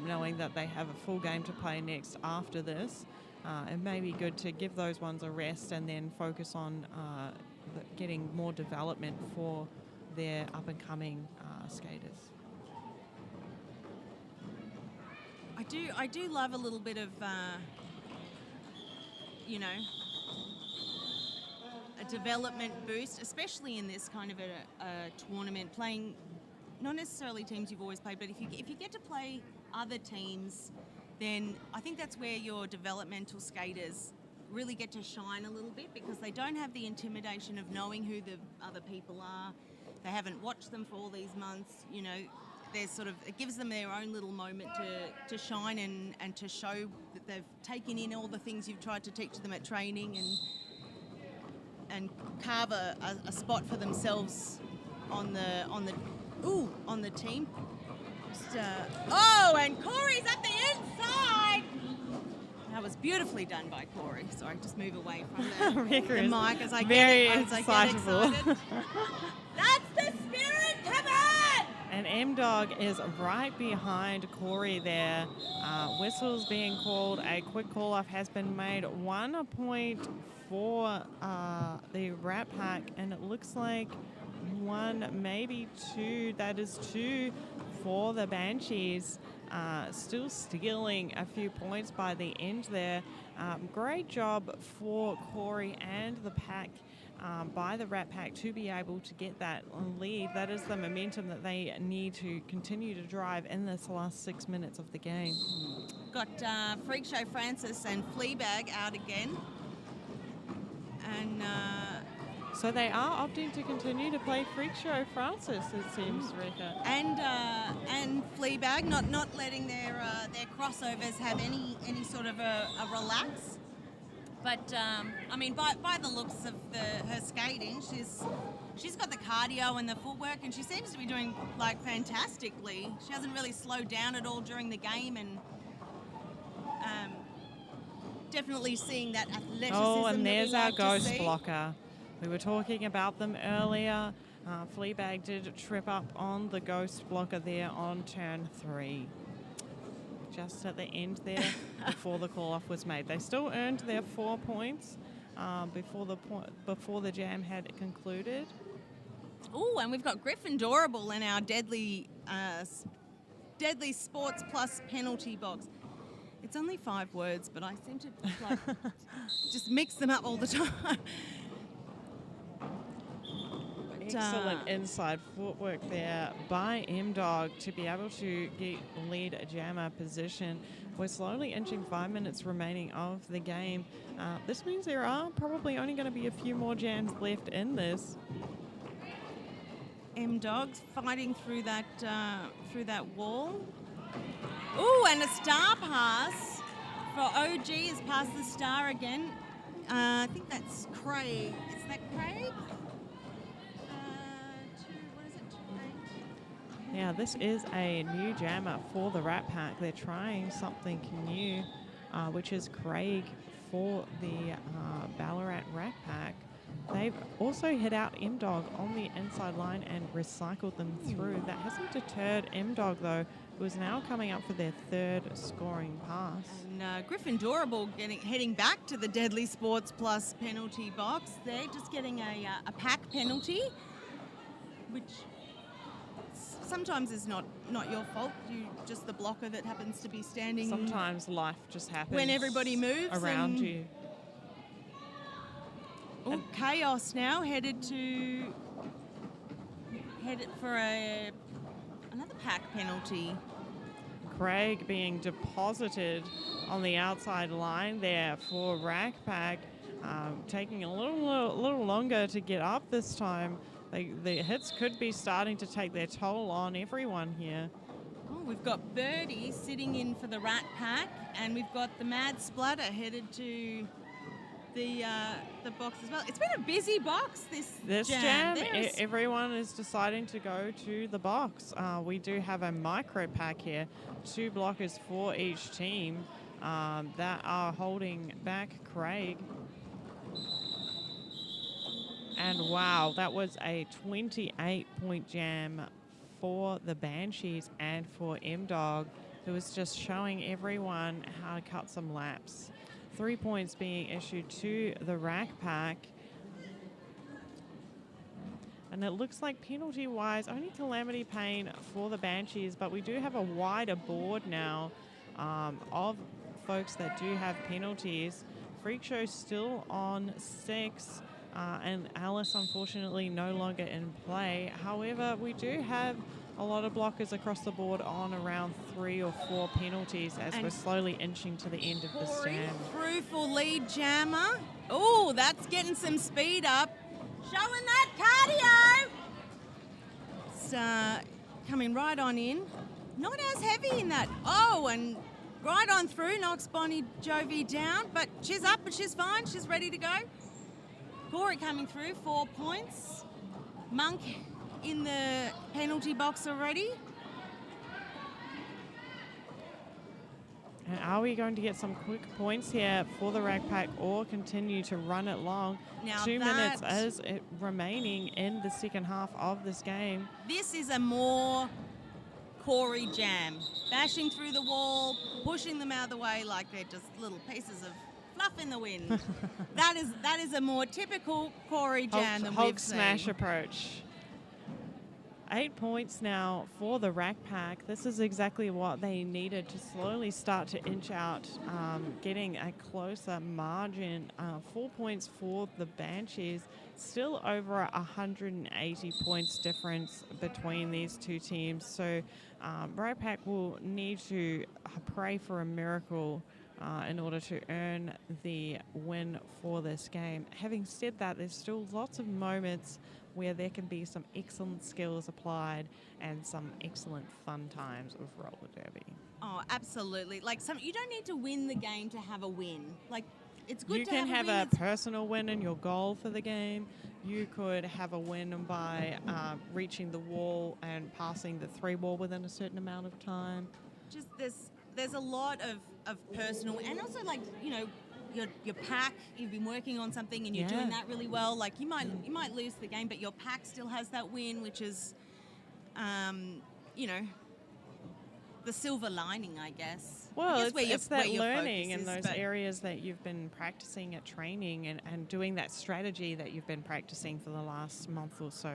knowing that they have a full game to play next after this. It may be good to give those ones a rest and then focus on getting more development for their up-and-coming skaters. I do love a little bit of, a development boost, especially in this kind of a tournament, playing not necessarily teams you've always played, but if you get to play other teams, then I think that's where your developmental skaters really get to shine a little bit, because they don't have the intimidation of knowing who the other people are. They haven't watched them for all these months. There's it gives them their own little moment to shine and to show that they've taken in all the things you've tried to teach them at training and carve a spot for themselves on the team. And Corey's at the inside. That was beautifully done by Corey. Sorry, just move away from the mic as I get excited. That's the spirit, come on! And M-Dog is right behind Corey there. Whistles being called. A quick call-off has been made. 1 point for the Ratpack, and it looks like 1, maybe 2. That is 2 for the Banshees. Still stealing a few points by the end there. Great job for Corey and the pack by the Ratpack to be able to get that lead. That is the momentum that they need to continue to drive in this last 6 minutes of the game. Got Freak Show Francis and Fleabag out again. And So they are opting to continue to play Freak Show Francis, it seems, Rika. And Fleabag, not letting their crossovers have any sort of a relax. But I mean, by the looks of her skating, she's got the cardio and the footwork, and she seems to be doing like fantastically. She hasn't really slowed down at all during the game, and definitely seeing that athleticism. Oh, and that there's we our like to ghost see. blocker. We were talking about them earlier. Fleabag did trip up on the ghost blocker there on turn 3. Just at the end there, before the call-off was made. They still earned their 4 points before the jam had concluded. Oh, and we've got Gryffindorable in our deadly sports plus penalty box. It's only 5 words, but I seem to like just mix them up all the time. Excellent inside footwork there by M-Dog to be able to get lead jammer position. We're slowly inching 5 minutes remaining of the game. This means there are probably only going to be a few more jams left in this. M-Dog's fighting through that wall. Ooh, and a star pass for OG has passed the star again. I think that's Craig. Is that Craig? Yeah, this is a new jammer for the Ratpack. They're trying something new, which is Craig for the Ballarat Ratpack. They've also hit out M-Dog on the inside line and recycled them through. That hasn't deterred M-Dog, though, who is now coming up for their 3rd scoring pass. And Gryffindorable heading back to the Deadly Sports Plus penalty box. They're just getting a pack penalty, which sometimes is not your fault. You're just the blocker that happens to be standing. Sometimes life just happens when everybody moves around you. Oh, Chaos now headed for another pack penalty. Craig being deposited on the outside line there for Ratpack, taking a little longer to get up this time. The hits could be starting to take their toll on everyone here. Oh, we've got Birdie sitting in for the Ratpack, and we've got the Mad Splatter headed to the box as well. It's been a busy box this jam. Everyone is deciding to go to the box. We do have a micro pack here, 2 blockers for each team that are holding back Craig. And wow, that was a 28-point jam for the Banshees and for M-Dog, who was just showing everyone how to cut some laps. 3 points being issued to the Ratpack. And it looks like penalty-wise, only Calamity Pain for the Banshees, but we do have a wider board now of folks that do have penalties. Freak Show still on 6. And Alice, unfortunately, no longer in play. However, we do have a lot of blockers across the board on around 3 or 4 penalties as we're slowly inching to the end of this jam. Through for lead jammer. Oh, that's getting some speed up. Showing that cardio. It's coming right on in. Not as heavy in that. Oh, and right on through, knocks Bonnie Jovi down, but she's up and she's fine. She's ready to go. Corey coming through, 4 points. Monk in the penalty box already. And are we going to get some quick points here for the Ratpack or continue to run it long? Now 2 minutes is remaining in the second half of this game. This is a more Corey jam. Bashing through the wall, pushing them out of the way like they're just little pieces of fluff in the wind. that is a more typical Corey jam than Hulk we've seen. smash approach. 8 points now for the Ratpack. This is exactly what they needed to slowly start to inch out, getting a closer margin. 4 points for the Banshees. Still over 180 points difference between these two teams. So Ratpack will need to pray for a miracle in order to earn the win for this game. Having said that, there's still lots of moments where there can be some excellent skills applied and some excellent fun times with roller derby. Oh, absolutely. Like, you don't need to win the game to have a win. Like, it's good You to can have have a win. a personal win in your goal for the game. You could have a win by reaching the wall and passing the 3 wall within a certain amount of time. Just there's a lot of personal, and also, like, you know, your pack, you've been working on something and you're Yeah. doing that really well. Like, you might lose the game, but your pack still has that win, which is, you know, the silver lining, I guess. Well, I guess it's that where your learning focus in is, those but- areas that you've been practicing at training and doing that strategy that you've been practicing for the last month or so,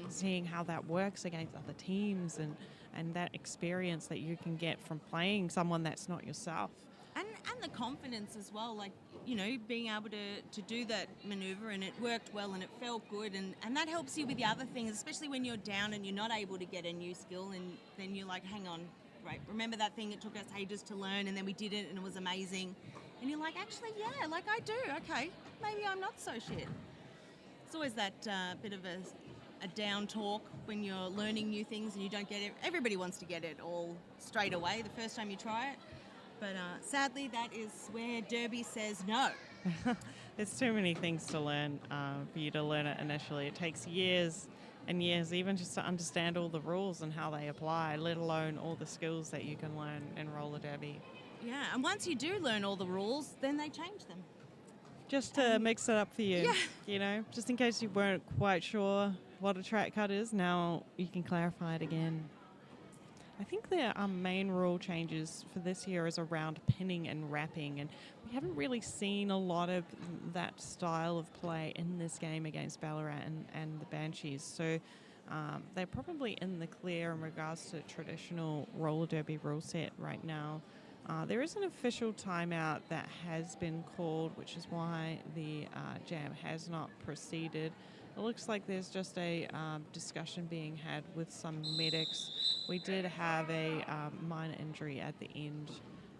seeing how that works against other teams and that experience that you can get from playing someone that's not yourself. And the confidence as well, like, you know, being able to do that maneuver, and it worked well and it felt good, and that helps you with the other things, especially when you're down and you're not able to get a new skill, and then you're like, hang on, right, remember that thing it took us ages to learn, and then we did it and it was amazing, and you're like, actually, yeah, like, I do, okay, maybe I'm not so shit. It's always that bit of a down talk when you're learning new things and you don't get it. Everybody wants to get it all straight away the first time you try it. But sadly, that is where Derby says no. There's too many things to learn for you to learn it initially. It takes years and years even just to understand all the rules and how they apply, let alone all the skills that you can learn in roller derby. Yeah, and once you do learn all the rules, then they change them. Just to mix it up for you, Yeah. you know, just in case you weren't quite sure what a track cut is, now you can clarify it again. I think the main rule changes for this year is around pinning and wrapping, and we haven't really seen a lot of that style of play in this game against Ballarat and the Banshees. So they're probably in the clear in regards to traditional roller derby rule set right now. There is an official timeout that has been called, which is why the jam has not proceeded. It looks like there's just a discussion being had with some medics. We did have a minor injury at the end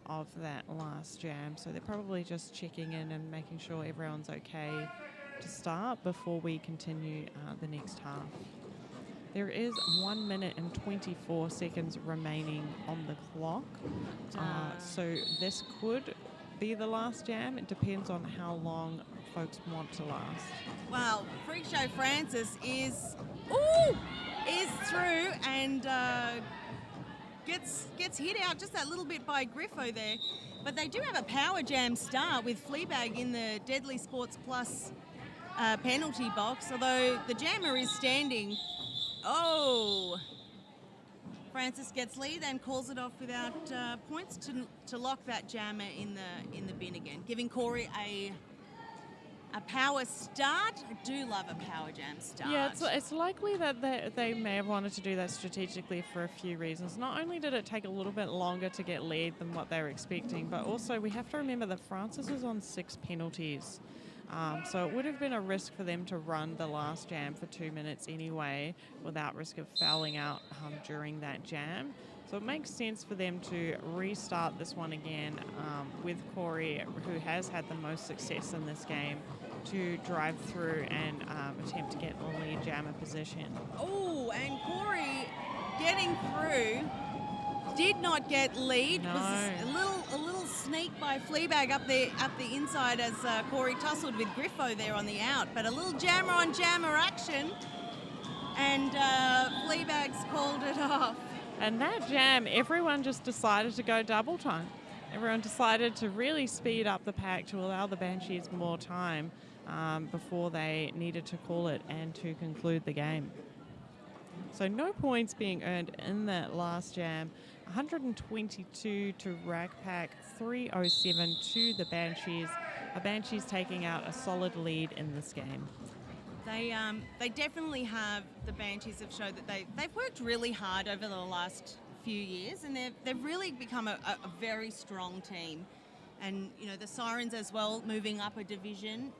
of that last jam, so they're probably just checking in and making sure everyone's okay to start before we continue the next half. There is 1 minute and 24 seconds remaining on the clock, so this could be the last jam. It depends on how long folks want to last. Well, Freak Show Francis is through and gets hit out just that little bit by Griffo there. But they do have a power jam start with Fleabag in the Deadly Sports Plus penalty box, although the jammer is standing. Oh! Francis gets lead and calls it off without points to lock that jammer in the bin again, giving Corey a power start. I do love a power jam start. Yeah, it's likely that they may have wanted to do that strategically for a few reasons. Not only did it take a little bit longer to get lead than what they were expecting, but also we have to remember that Francis was on 6 penalties. So it would have been a risk for them to run the last jam for 2 minutes anyway without risk of fouling out during that jam. So it makes sense for them to restart this one again with Corey, who has had the most success in this game, to drive through and attempt to get the lead jammer position. Oh, and Corey getting through did not get lead. No. Was a little sneak by Fleabag up the inside as Corey tussled with Griffo there on the out, but a little jammer on jammer action, and Fleabag's called it off. And that jam, everyone just decided to go double time. Everyone decided to really speed up the pack to allow the Banshees more time before they needed to call it and to conclude the game. So no points being earned in that last jam. 122 to Ratpack, 307 to the Banshees. The Banshees taking out a solid lead in this game. They definitely have, the Banshees have showed that they've worked really hard over the last few years, and they've really become a very strong team. And, you know, the Sirens as well, moving up a division.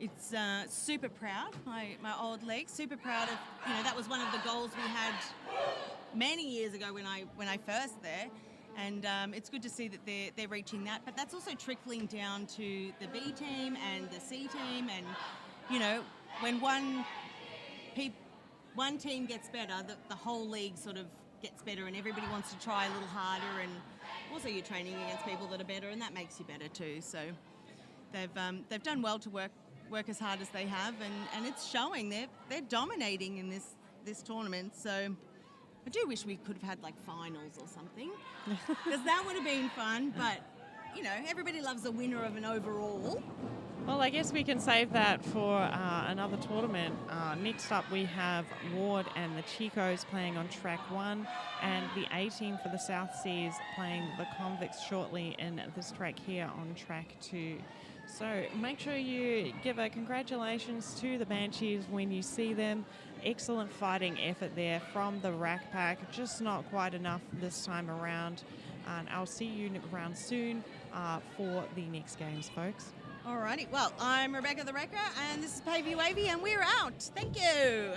It's super proud, my old league, super proud of, you know, that was one of the goals we had many years ago when I first there, And it's good to see that they're reaching that. But that's also trickling down to the B team and the C team. And, you know, when one team gets better, the whole league sort of gets better and everybody wants to try a little harder. And also you're training against people that are better and that makes you better too. So they've done well to work as hard as they have. And it's showing. They're dominating in this tournament. So I do wish we could have had like finals or something, because that would have been fun. But, you know, everybody loves a winner of an overall. Well, I guess we can save that for another tournament. Next up, we have Ward and the Chicos playing on track 1, and the A team for the South Seas playing the Convicts shortly in this track here on track 2. So make sure you give a congratulations to the Banshees when you see them. Excellent fighting effort there from the Ratpack, just not quite enough this time around. And I'll see you around soon for the next games, folks. Alrighty, well, I'm Rebecca the Wrecker, and this is Pavey Wavy, and we're out. Thank you.